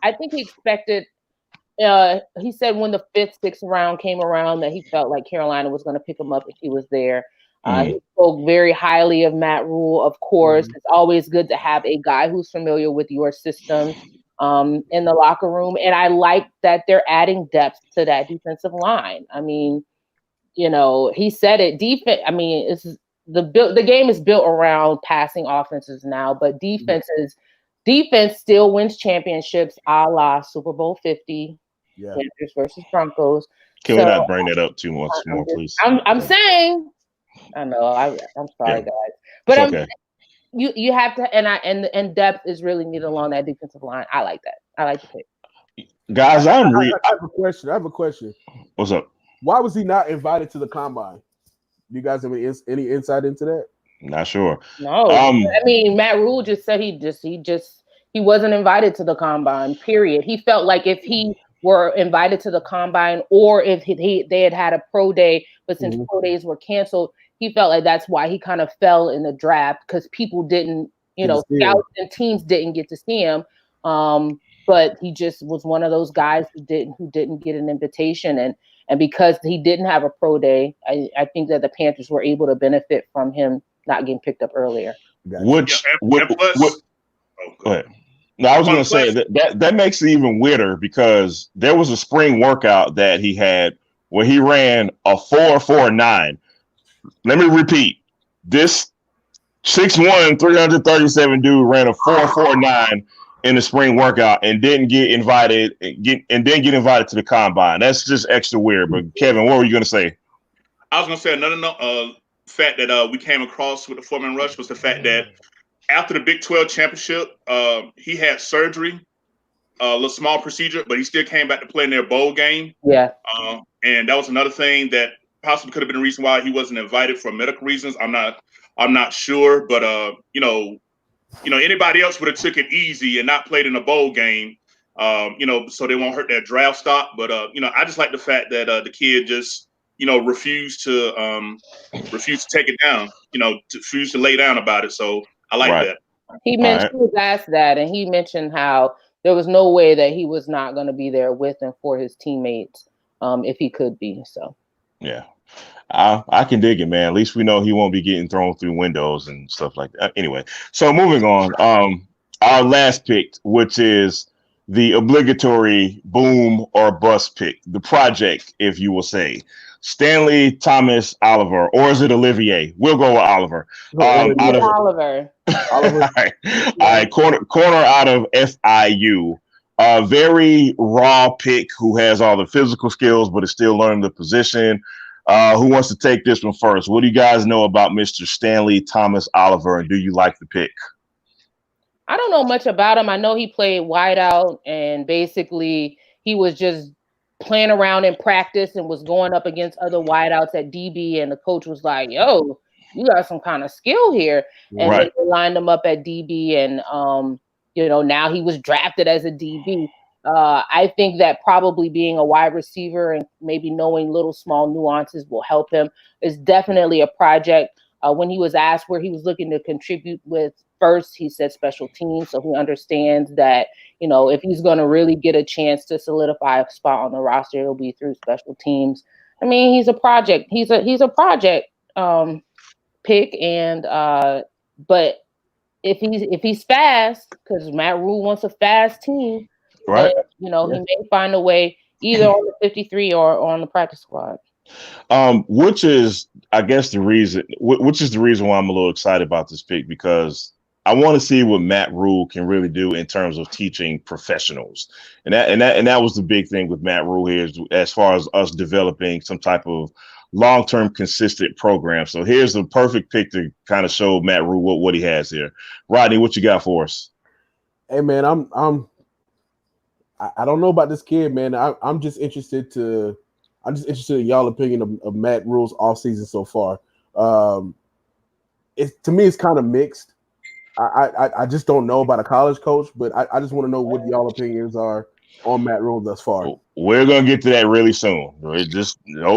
I think he expected. He said when the 5th, 6th round came around that he felt like Carolina was going to pick him up if he was there. He spoke very highly of Matt Rule. Of course, it's always good to have a guy who's familiar with your system in the locker room. And I like that they're adding depth to that defensive line. I mean, he said it. Defense. I mean, the game is built around passing offenses now, but defense still wins championships, a la Super Bowl 50, Panthers versus Broncos. Can we not bring that up too much more, please? I'm saying. I know. I'm sorry, guys, but okay. You have to, and depth is really needed along that defensive line. I like that. I like the pick. Guys, I have a question. What's up? Why was he not invited to the combine? Do you guys have any insight into that? Not sure. No, I mean Matt Rule just said he wasn't invited to the combine. Period. He felt like if he were invited to the combine, or if they had a pro day, but since pro days were canceled, he felt like that's why he kind of fell in the draft, because people didn't, scouts and teams didn't get to see him. But he just was one of those guys who didn't get an invitation, and because he didn't have a pro day, I think that the Panthers were able to benefit from him not getting picked up earlier. Go ahead. No, I was going to say that makes it even weirder, because there was a spring workout that he had where he ran a 4.49. Let me repeat. This 6'1", 337 dude ran a 4.49 in the spring workout and didn't get invited to the combine. That's just extra weird. But Kevin, what were you going to say? I was going to say another fact that we came across with the 4-man rush was the fact that after the Big 12 championship, he had surgery, a little small procedure, but he still came back to play in their bowl game. Yeah. And that was another thing that possibly could have been the reason why he wasn't invited for medical reasons. I'm not sure, but anybody else would have took it easy and not played in a bowl game, so they won't hurt their draft stock. But I just like the fact that the kid just refused to take it down, refused to lay down about it. So I like that. He mentioned, he was asked that, and he mentioned how there was no way that he was not going to be there with and for his teammates if he could be. So, yeah, I can dig it, man. At least we know he won't be getting thrown through windows and stuff like that. Anyway, so moving on, our last pick, which is the obligatory boom or bust pick, the project, if you will say. Stanley Thomas Oliver, or is it Olivier? We'll go with Oliver. Oliver. All right, corner out of FIU. A very raw pick who has all the physical skills, but is still learning the position. Who wants to take this one first? What do you guys know about Mr. Stanley Thomas Oliver, and do you like the pick? I don't know much about him. I know he played wideout, and basically he was just playing around in practice and was going up against other wideouts at DB, and the coach was like, yo, you got some kind of skill here. And then they lined him up at DB, and now he was drafted as a DB. I think that probably being a wide receiver and maybe knowing little small nuances will help him. It's definitely a project. When he was asked where he was looking to contribute with first, he said special teams. So he understands that, if he's going to really get a chance to solidify a spot on the roster, it'll be through special teams. I mean, he's a project. He's a project pick, and but if he's fast, because Matt Rule wants a fast team, right? Then, he may find a way either on the 53 or on the practice squad. Which is, I guess, the reason. Which is the reason why I'm a little excited about this pick, because I want to see what Matt Rule can really do in terms of teaching professionals, and that was the big thing with Matt Rule here, as far as us developing some type of long-term consistent program. So here's the perfect pick to kind of show Matt Rule what he has here. Rodney, what you got for us? Hey man, I don't know about this kid, man. I'm just interested in y'all opinion of Matt Rule's offseason so far. To me, it's kind of mixed. I just don't know about a college coach, but I just want to know what y'all opinions are on Matt Rule thus far. We're gonna get to that really soon.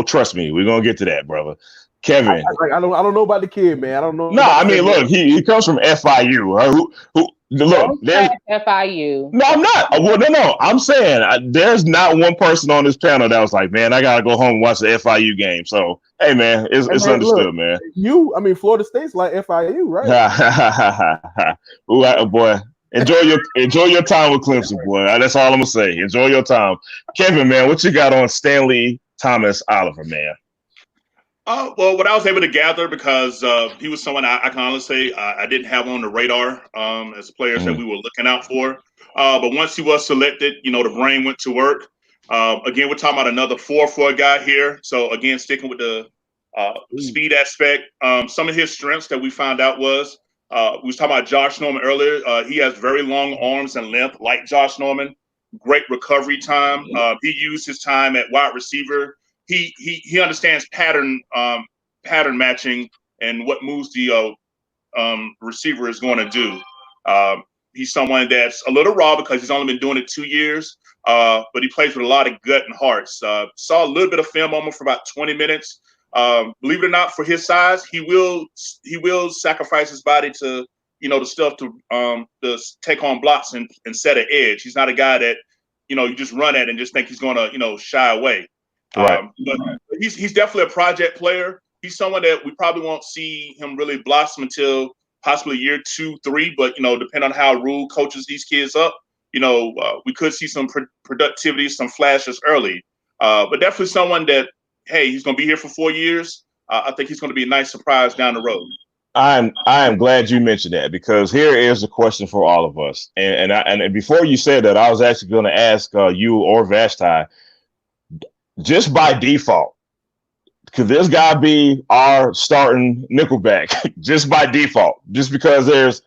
Trust me, we're gonna get to that, brother. Kevin, I don't know about the kid, man. I don't know. No, I mean, look, he comes from FIU. Look, FIU. No, I'm not. Well, no. I'm saying there's not one person on this panel that was like, man, I gotta go home and watch the FIU game. So, hey, man, it's understood, man. Florida State's like FIU, right? Ooh, boy, enjoy your time with Clemson, boy. That's all I'm gonna say. Enjoy your time, Kevin, man. What you got on Stanley Thomas Oliver, man? Well, what I was able to gather, because he was someone I can honestly say I didn't have on the radar as players that we were looking out for. But once he was selected, the brain went to work. Again, we're talking about another 4-4 guy here. So again, sticking with the speed aspect, some of his strengths that we found out was we was talking about Josh Norman earlier. He has very long arms and length, like Josh Norman. Great recovery time. He used his time at wide receiver. He understands pattern matching and what moves the receiver is going to do. He's someone that's a little raw because he's only been doing it 2 years, but he plays with a lot of gut and heart. Saw a little bit of film on him for about 20 minutes. Believe it or not, for his size, he will sacrifice his body to the stuff to take on blocks and set an edge. He's not a guy that you just run at and just think he's going to shy away. Right. But he's definitely a project player. He's someone that we probably won't see him really blossom until possibly year 2, 3. But depending on how Rule coaches these kids up, we could see some productivity, some flashes early. But definitely someone that, hey, he's going to be here for 4 years. I think he's going to be a nice surprise down the road. I am glad you mentioned that, because here is a question for all of us. And before you said that, I was actually going to ask you or Vashti, just by default, could this guy be our starting nickelback? Just by default, just because there's,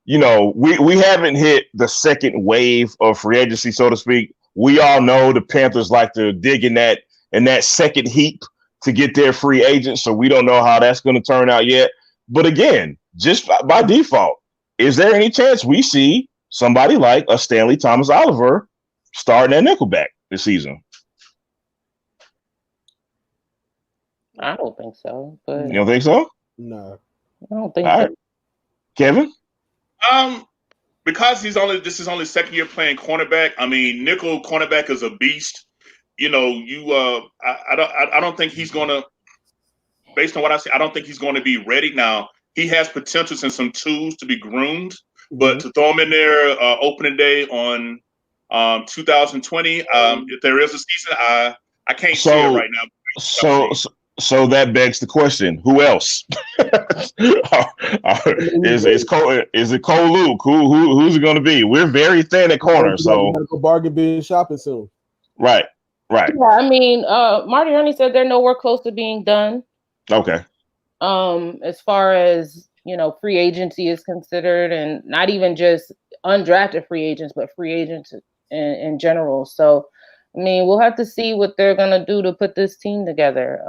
we haven't hit the second wave of free agency, so to speak. We all know the Panthers like to dig in that second heap to get their free agents, so we don't know how that's going to turn out yet. But again, just by default, is there any chance we see somebody like a Stanley Thomas Oliver starting at nickelback this season? I don't think so. But you don't think so? No, I don't think so. Right. Kevin? Because this is only second year playing cornerback. I mean, nickel cornerback is a beast. I don't think he's going to. Based on what I see, I don't think he's going to be ready. Now, he has potentials and some tools to be groomed, but to throw him in there opening day on 2020, if there is a season, I can't see it right now. So that begs the question: who else? Is it Cole Luke? Who's it going to be? We're very thin at corner, so go bargain bin shopping soon. Right. Yeah, I mean, Marty Herney said they're nowhere close to being done. Okay. As far as free agency is considered, and not even just undrafted free agents, but free agents in general. So, I mean, we'll have to see what they're gonna do to put this team together.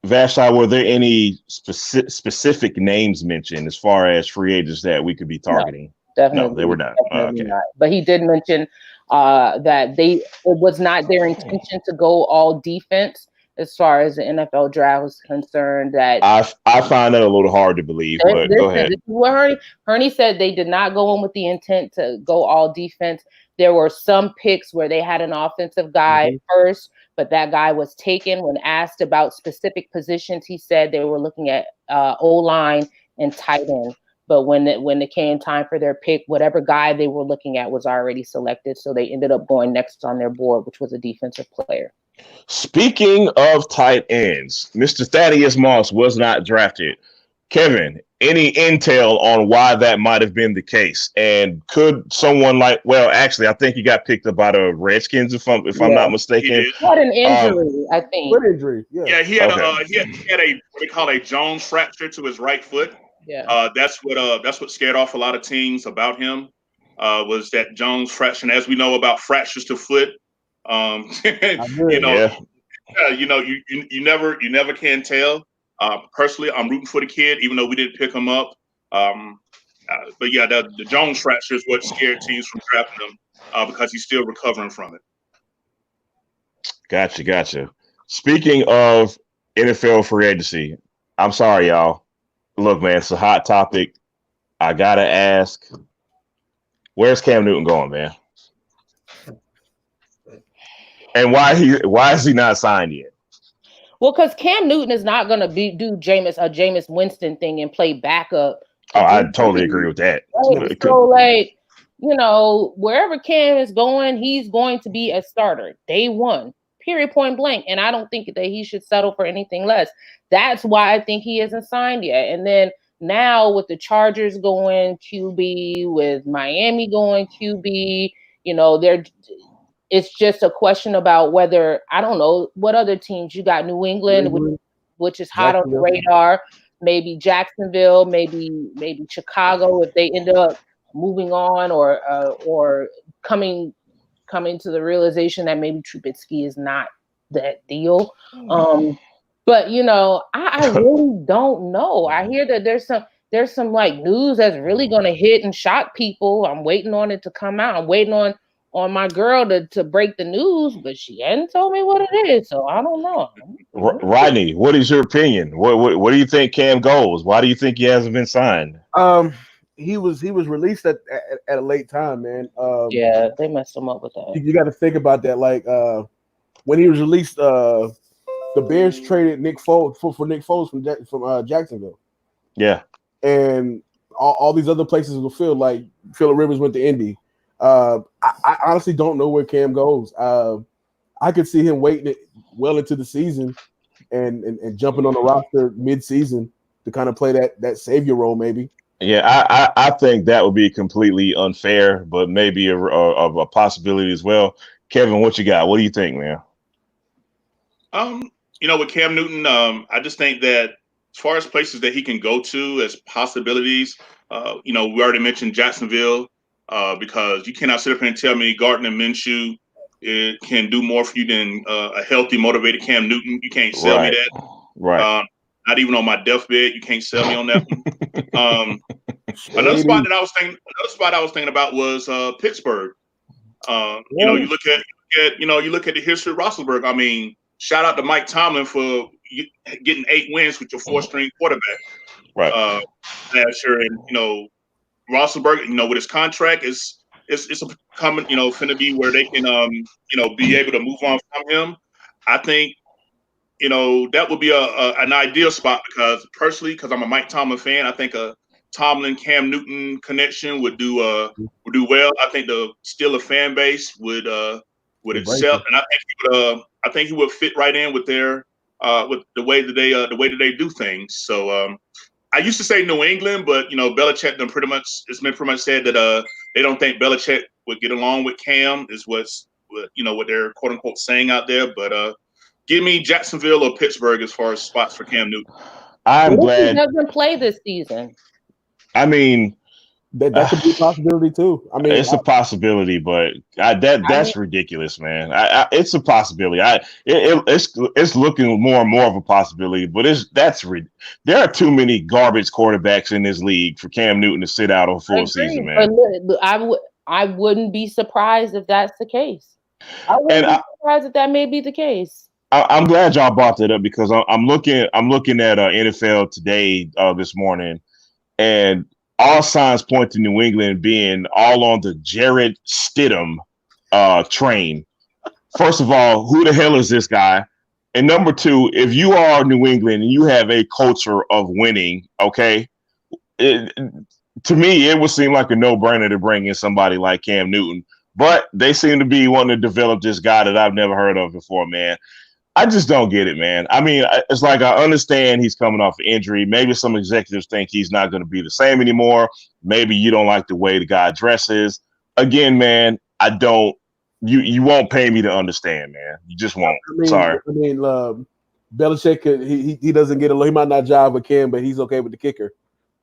Vashti, were there any specific names mentioned as far as free agents that we could be targeting? Definitely, no, they were not. Okay. Not. But he did mention that it was not their intention to go all defense. as far as the NFL draft was concerned. That I find that a little hard to believe, but go ahead. This is what Hurney said. They did not go in with the intent to go all defense. There were some picks where they had an offensive guy first, but that guy was taken. When asked about specific positions, he said they were looking at O-line and tight end. But when it came time for their pick, whatever guy they were looking at was already selected. So they ended up going next on their board, which was a defensive player. Speaking of tight ends, Mr. Thaddeus Moss was not drafted. Kevin, any intel on why that might have been the case? And could someone actually, I think he got picked up by the Redskins, if I'm not mistaken. He had an injury, I think. Foot injury, yeah. He had a what they call a Jones fracture to his right foot. Yeah. That's what scared off a lot of teams about him. Was that Jones fracture? And as we know about fractures to foot, you never can tell. Personally, I'm rooting for the kid, even though we didn't pick him up. But yeah, the Jones fracture is what scared teams from drafting him because he's still recovering from it. Gotcha. Speaking of NFL free agency, I'm sorry, y'all. Look, man, it's a hot topic. I gotta ask, where's Cam Newton going, man? And why is he not signed yet? Well, because Cam Newton is not going to do Jameis Winston thing and play backup. Oh, I totally agree with that. Right? So, wherever Cam is going, he's going to be a starter day one, period, point blank. And I don't think that he should settle for anything less. That's why I think he isn't signed yet. And then now with the Chargers going QB, with Miami going QB, it's just a question about whether, I don't know, what other teams you got. New England, which is hot on the radar. Maybe Jacksonville, maybe Chicago, if they end up moving on or coming to the realization that maybe Trubisky is not that deal. But I really don't know. I hear that there's some like news that's really gonna hit and shock people. I'm waiting on it to come out. I'm waiting on my girl to break the news, but she hadn't told me what it is, so I don't know. Rodney, what is your opinion? What do you think Cam goes? Why do you think he hasn't been signed? He was released at a late time, man. Yeah, they messed him up with that. You got to think about that. Like when he was released, the Bears traded Nick Foles for Nick Foles from Jacksonville. Yeah, and all these other places were filled. Like Phillip Rivers went to Indy. I honestly don't know where Cam goes. I could see him waiting well into the season and jumping on the roster mid-season to kind of play that savior role, maybe. Yeah, I think that would be completely unfair, but maybe a possibility as well. Kevin, what you got? What do you think, man? With Cam Newton, I just think that as far as places that he can go to as possibilities, we already mentioned Jacksonville. Because you cannot sit up here and tell me Gardner Minshew can do more for you than a healthy, motivated Cam Newton. You can't sell me that. Right. Not even on my deathbed, you can't sell me on that one. Another spot I was thinking about was Pittsburgh. You look at the history of Roethlisberger. I mean, shout out to Mike Tomlin for getting 8 wins with your 4-string quarterback. Right. Last year, and Roethlisberger, with his contract, it's coming, finna be where they can, be able to move on from him. I think, that would be an ideal spot because I'm a Mike Tomlin fan. I think a Tomlin Cam Newton connection would do well. I think the Steelers fan base would accept, and I think he would fit right in with their with the way that they do things. So. I used to say New England, but Belichick it's been pretty much said that they don't think Belichick would get along with Cam is what they're quote unquote saying out there. But give me Jacksonville or Pittsburgh as far as spots for Cam Newton. I'm glad he doesn't play this season. I mean, that could be a possibility too. I mean, it's a possibility, but that's ridiculous, man. It's a possibility. It's looking more and more of a possibility, but there are too many garbage quarterbacks in this league for Cam Newton to sit out a full season, man. But I wouldn't be surprised if that's the case. I wouldn't be surprised if that may be the case. I'm glad y'all brought that up because I'm looking at NFL Today this morning, and all signs point to New England being all on the Jarrett Stidham train. First of all, who the hell is this guy? And number two, if you are New England and you have a culture of winning, okay, to me, it would seem like a no-brainer to bring in somebody like Cam Newton. But they seem to be wanting to develop this guy that I've never heard of before, man. I just don't get it, man. I mean, it's like I understand he's coming off an injury. Maybe some executives think he's not going to be the same anymore. Maybe you don't like the way the guy dresses. Again, man, I don't. You won't pay me to understand, man. You just won't. Sorry. I mean, Belichick, he doesn't get a. He might not jive with Cam, but he's okay with the kicker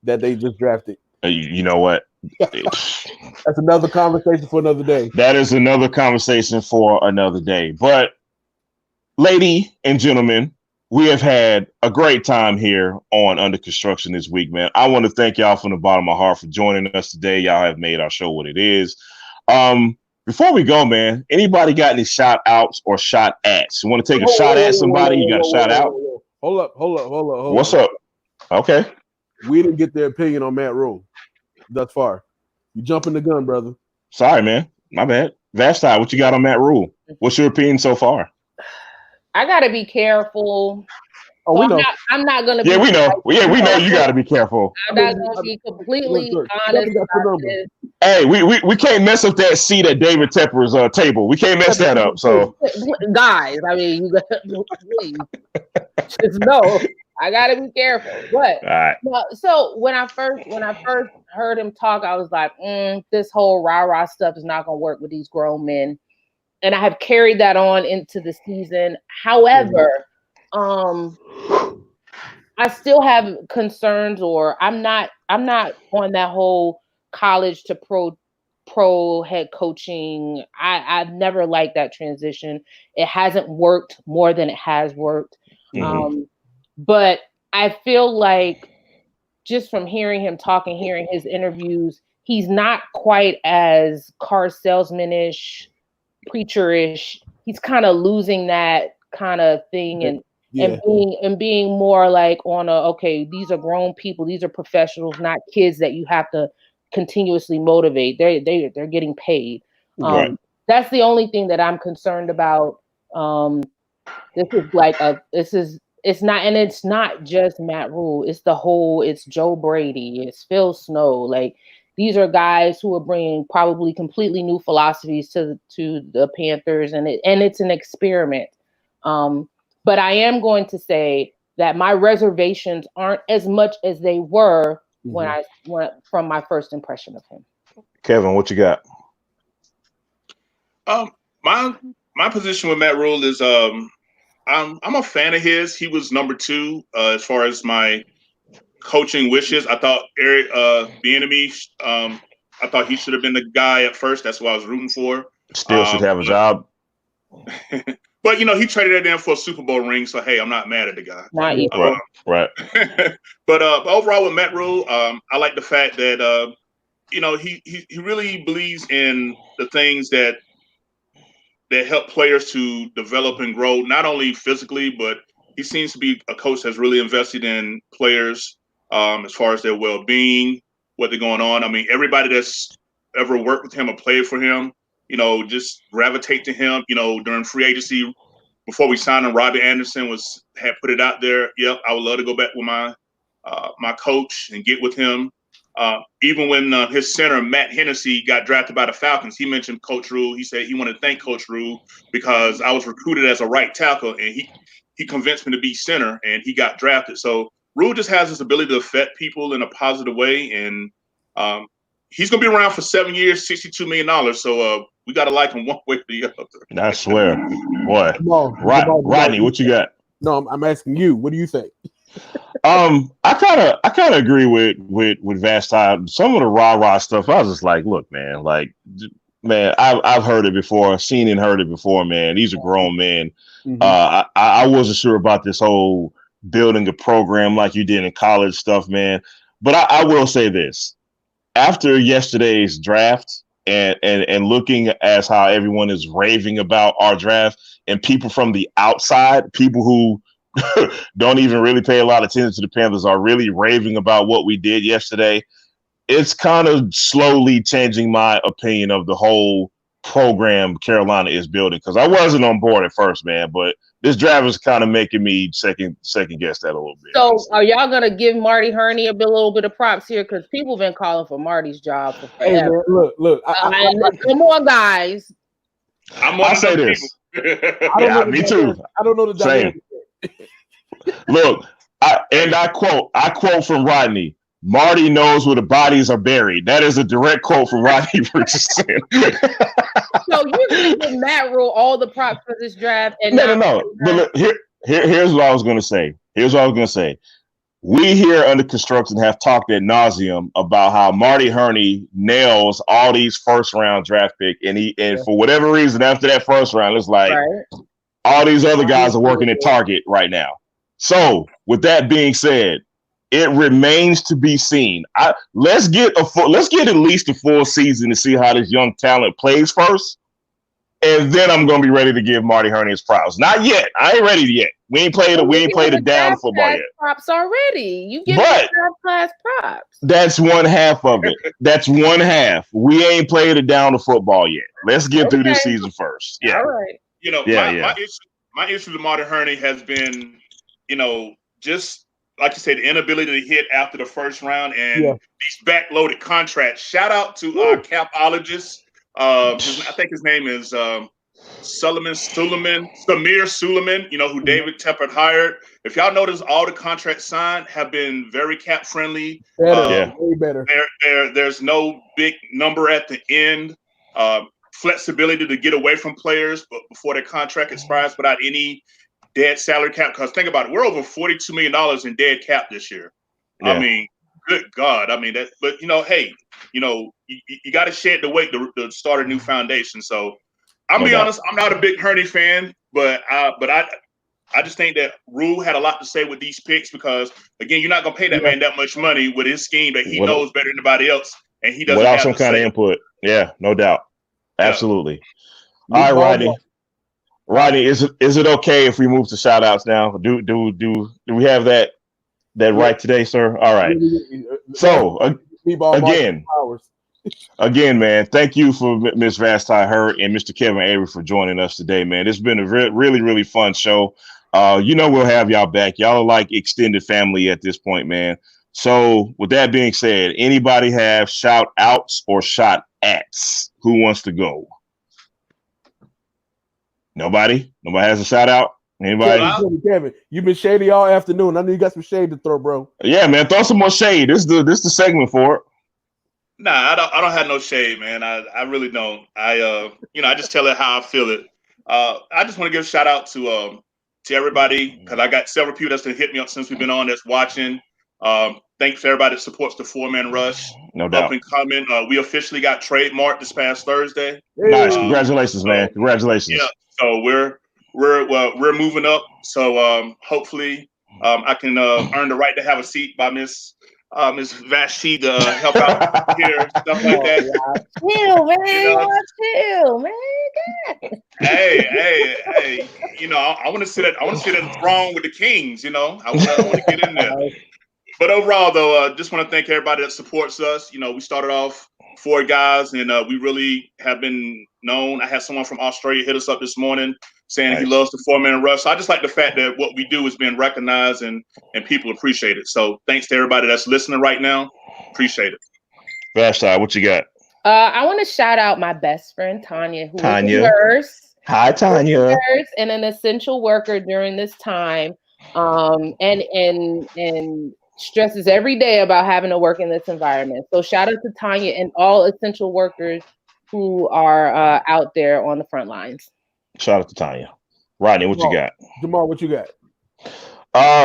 that they just drafted. You know what? That's another conversation for another day. That is another conversation for another day. But, ladies and gentlemen, we have had a great time here on Under Construction this week, man. I want to thank y'all from the bottom of my heart for joining us today. Y'all have made our show what it is. Before we go, man, anybody got any shout outs or shot ats? You want to take a shot at somebody? You got a shout out? Hold up. What's up? Okay. We didn't get their opinion on Matt Rule thus far. You jumping the gun, brother. Sorry, man. My bad. Vashti, what you got on Matt Rule? What's your opinion so far? I got to be careful. Oh, we know. I'm not going to. Yeah, we know. Yeah, we know you got to be careful. I'm not going to be completely honest about this. Hey, we can't mess up that seat at David Tepper's table. We can't mess that up. So, guys, I mean, you please just know I got to be careful. But all right. So when I first heard him talk, I was like, this whole rah-rah stuff is not going to work with these grown men, and I have carried that on into the season. However, I still have concerns, or I'm not on that whole college to pro head coaching. I've never liked that transition. It hasn't worked more than it has worked. Mm-hmm. But I feel like just from hearing him talk and hearing his interviews, he's not quite as car salesman-ish, preacher-ish. He's kind of losing that kind of thing and being more like on okay, these are grown people, these are professionals, not kids that you have to continuously motivate. They're getting paid. Right. That's the only thing that I'm concerned about. It's not just Matt Rule. It's Joe Brady. It's Phil Snow. Like, these are guys who are bringing probably completely new philosophies to the Panthers, and it's an experiment. But I am going to say that my reservations aren't as much as they were when I went from my first impression of him. Kevin, what you got? My position with Matt Rule is I'm a fan of his. He was number 2 as far as my coaching wishes. I thought Eric Bieniemy, I thought he should have been the guy at first. That's what I was rooting for. Still should have a job. But, he traded that in for a Super Bowl ring. So, hey, I'm not mad at the guy. Not even. Right. But overall with Matt Rule, I like the fact that, he really believes in the things that help players to develop and grow, not only physically, but he seems to be a coach that's really invested in players as far as their well-being, what they're going on. I mean, everybody that's ever worked with him or played for him, just gravitate to him. During free agency, before we signed him, Robbie Anderson had put it out there. Yep, I would love to go back with my coach and get with him. Even when his center, Matt Hennessy, got drafted by the Falcons, he mentioned Coach Rule. He said he wanted to thank Coach Rule because I was recruited as a right tackle, and he convinced me to be center, and he got drafted. So Rule just has this ability to affect people in a positive way, and he's going to be around for 7 years, $62 million. So we got to like him one way or the other. I swear. Boy. Rodney, what you got? No, I'm asking you. What do you think? I kind of agree with Vashti. Some of the rah-rah stuff, I was just like, look, man, I've heard it before, seen and heard it before, man. These are grown men. Mm-hmm. I wasn't sure about this whole building a program like you did in college stuff, man. But I will say this. After yesterday's draft, and looking as how everyone is raving about our draft, and people from the outside, people who don't even really pay a lot of attention to the Panthers, are really raving about what we did yesterday. It's kind of slowly changing my opinion of the whole program Carolina is building, because I wasn't on board at first, man, but this draft is kind of making me second guess that a little bit. So are y'all gonna give Marty Hurney a little bit of props here? Because people have been calling for Marty's job for forever. Hey man, look. Come on, guys. I'll say this. Me too. I don't know the dynamic. Look, I quote from Rodney. Marty knows where the bodies are buried. That is a direct quote from Rodney Richardson. So you're gonna give Matt Rule all the props for this draft? And no. But look, here's what I was gonna say. We here under construction have talked ad nauseum about how Marty Hurney nails all these first round draft pick, and for whatever reason after that first round, it's like all these other guys are working at Target right now. So with that being said, it remains to be seen. Let's get at least a full season to see how this young talent plays first, and then I'm gonna be ready to give Marty Hurney his props. Not yet. I ain't ready yet. We ain't played it down football yet. Props already. You get draft class props. That's one half of it. That's one half. We ain't played it down to football yet. Let's get through this season first. Yeah. All right. My issue with Marty Hurney has been, just like you said, the inability to hit after the first round and these backloaded contracts. Shout out to our capologist. I think his name is Samir Suleiman, who David Tepper hired. If y'all notice, all the contracts signed have been very cap friendly. Way better. There's no big number at the end. Flexibility to get away from players before their contract expires without any dead salary cap. Because think about it, we're over $42 million in dead cap this year. Yeah. I mean, good God. I mean, hey, you got to shed the weight to start a new foundation. So I'm be honest, I'm not a big Hurney fan, but I just think that Rule had a lot to say with these picks, because again, you're not gonna pay that man that much money with his scheme that he knows better than anybody else, and he doesn't without have some kind of input. Yeah, no doubt, absolutely. All right, Rodney, is it okay if we move to shout outs now? Do we have that right today, sir? All right. So again, man, thank you for Ms. Vasti Hurt and Mr. Kevin Avery for joining us today, man. It's been a really, really fun show. We'll have y'all back. Y'all are like extended family at this point, man. So with that being said, anybody have shout outs or shot ats? Who wants to go? Nobody has a shout out. Anybody? Kevin, you've been shady all afternoon. I know you got some shade to throw, bro. Yeah, man, throw some more shade. This the segment for it. Nah, I don't have no shade, man. I really don't. I just tell it how I feel it. I just want to give a shout out to everybody, because I got several people that's been hit me up since we've been on that's watching. Thanks to everybody that supports the 4-man rush. No doubt. Up and coming. We officially got trademarked this past Thursday. Nice. Congratulations, man. Congratulations. Yeah. So we're moving up. So hopefully I can earn the right to have a seat by Miss Vashti to help out here, stuff like that. Chill, man. Chill, man. Hey. I want to sit at the throne with the kings. I want to get in there. But overall, though, just want to thank everybody that supports us. We started off 4 guys, and we really have been known. I had someone from Australia hit us up this morning saying he loves the 4-man rush. So I just like the fact that what we do is being recognized and people appreciate it. So thanks to everybody that's listening right now. Appreciate it. Vashti, what you got? I want to shout out my best friend, Tanya, who is a nurse. Hi, Tanya. Nurse and an essential worker during this time. And stresses every day about having to work in this environment. So shout out to Tanya and all essential workers who are out there on the front lines. Shout out to Tanya. Rodney, what you got? Jamal, what you got?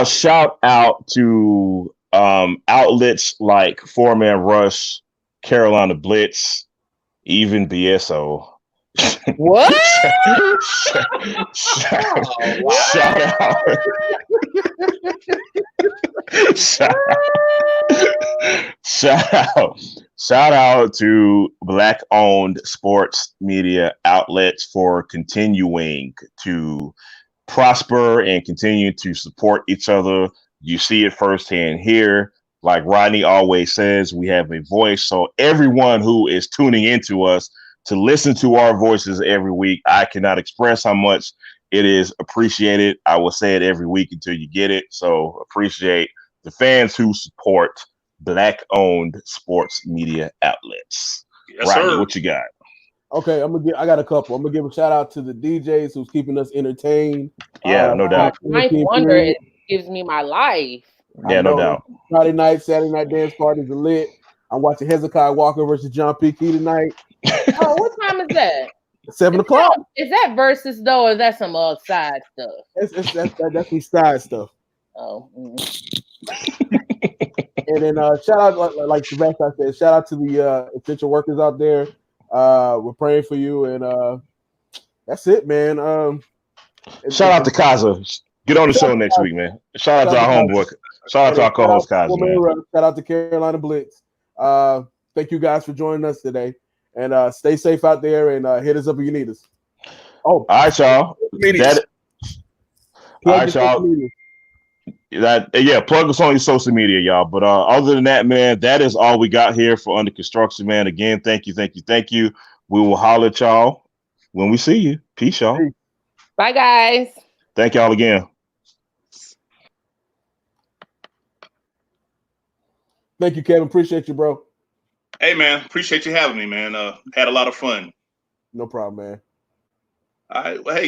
Shout out to outlets like 4-Man Rush, Carolina Blitz, even BSO. What? Shout out. Shout out to Black-owned sports media outlets for continuing to prosper and continue to support each other. You see it firsthand here. Like Rodney always says, we have a voice. So everyone who is tuning into us to listen to our voices every week, I cannot express how much it is appreciated. I will say it every week until you get it. So appreciate the fans who support Black-owned sports media outlets. Yes, Rodney, sir. what you got? Okay, I got a couple. I'm gonna give a shout out to the DJs who's keeping us entertained. Yeah, no doubt. Ninth Wonder it gives me my life. Yeah, no doubt. Friday night, Saturday night dance parties are lit. I'm watching Hezekiah Walker versus John P. Key tonight. Oh, what time is that? 7 o'clock. Is that versus though, or is that some side stuff? That's some side stuff. Oh. And then shout out, like Sylvester said, shout out to the essential workers out there. We're praying for you, and that's it, man. Shout out to Kaza. Get on the show next week, man. Shout out to our homeboy. Shout out to our co-host Kaza, man. Shout out to Carolina Blitz. Thank you guys for joining us today, and stay safe out there. And hit us up if you need us. Oh, all right, y'all. All right, y'all. Plug us on your social media, y'all. But other than that, man, that is all we got here for Under Construction, man. Again, thank you. We will holler at y'all when we see you. Peace, y'all. Bye, guys. Thank y'all again. Thank you, Kevin. Appreciate you, bro. Hey, man. Appreciate you having me, man. Had a lot of fun. No problem, man. All right. Well, hey.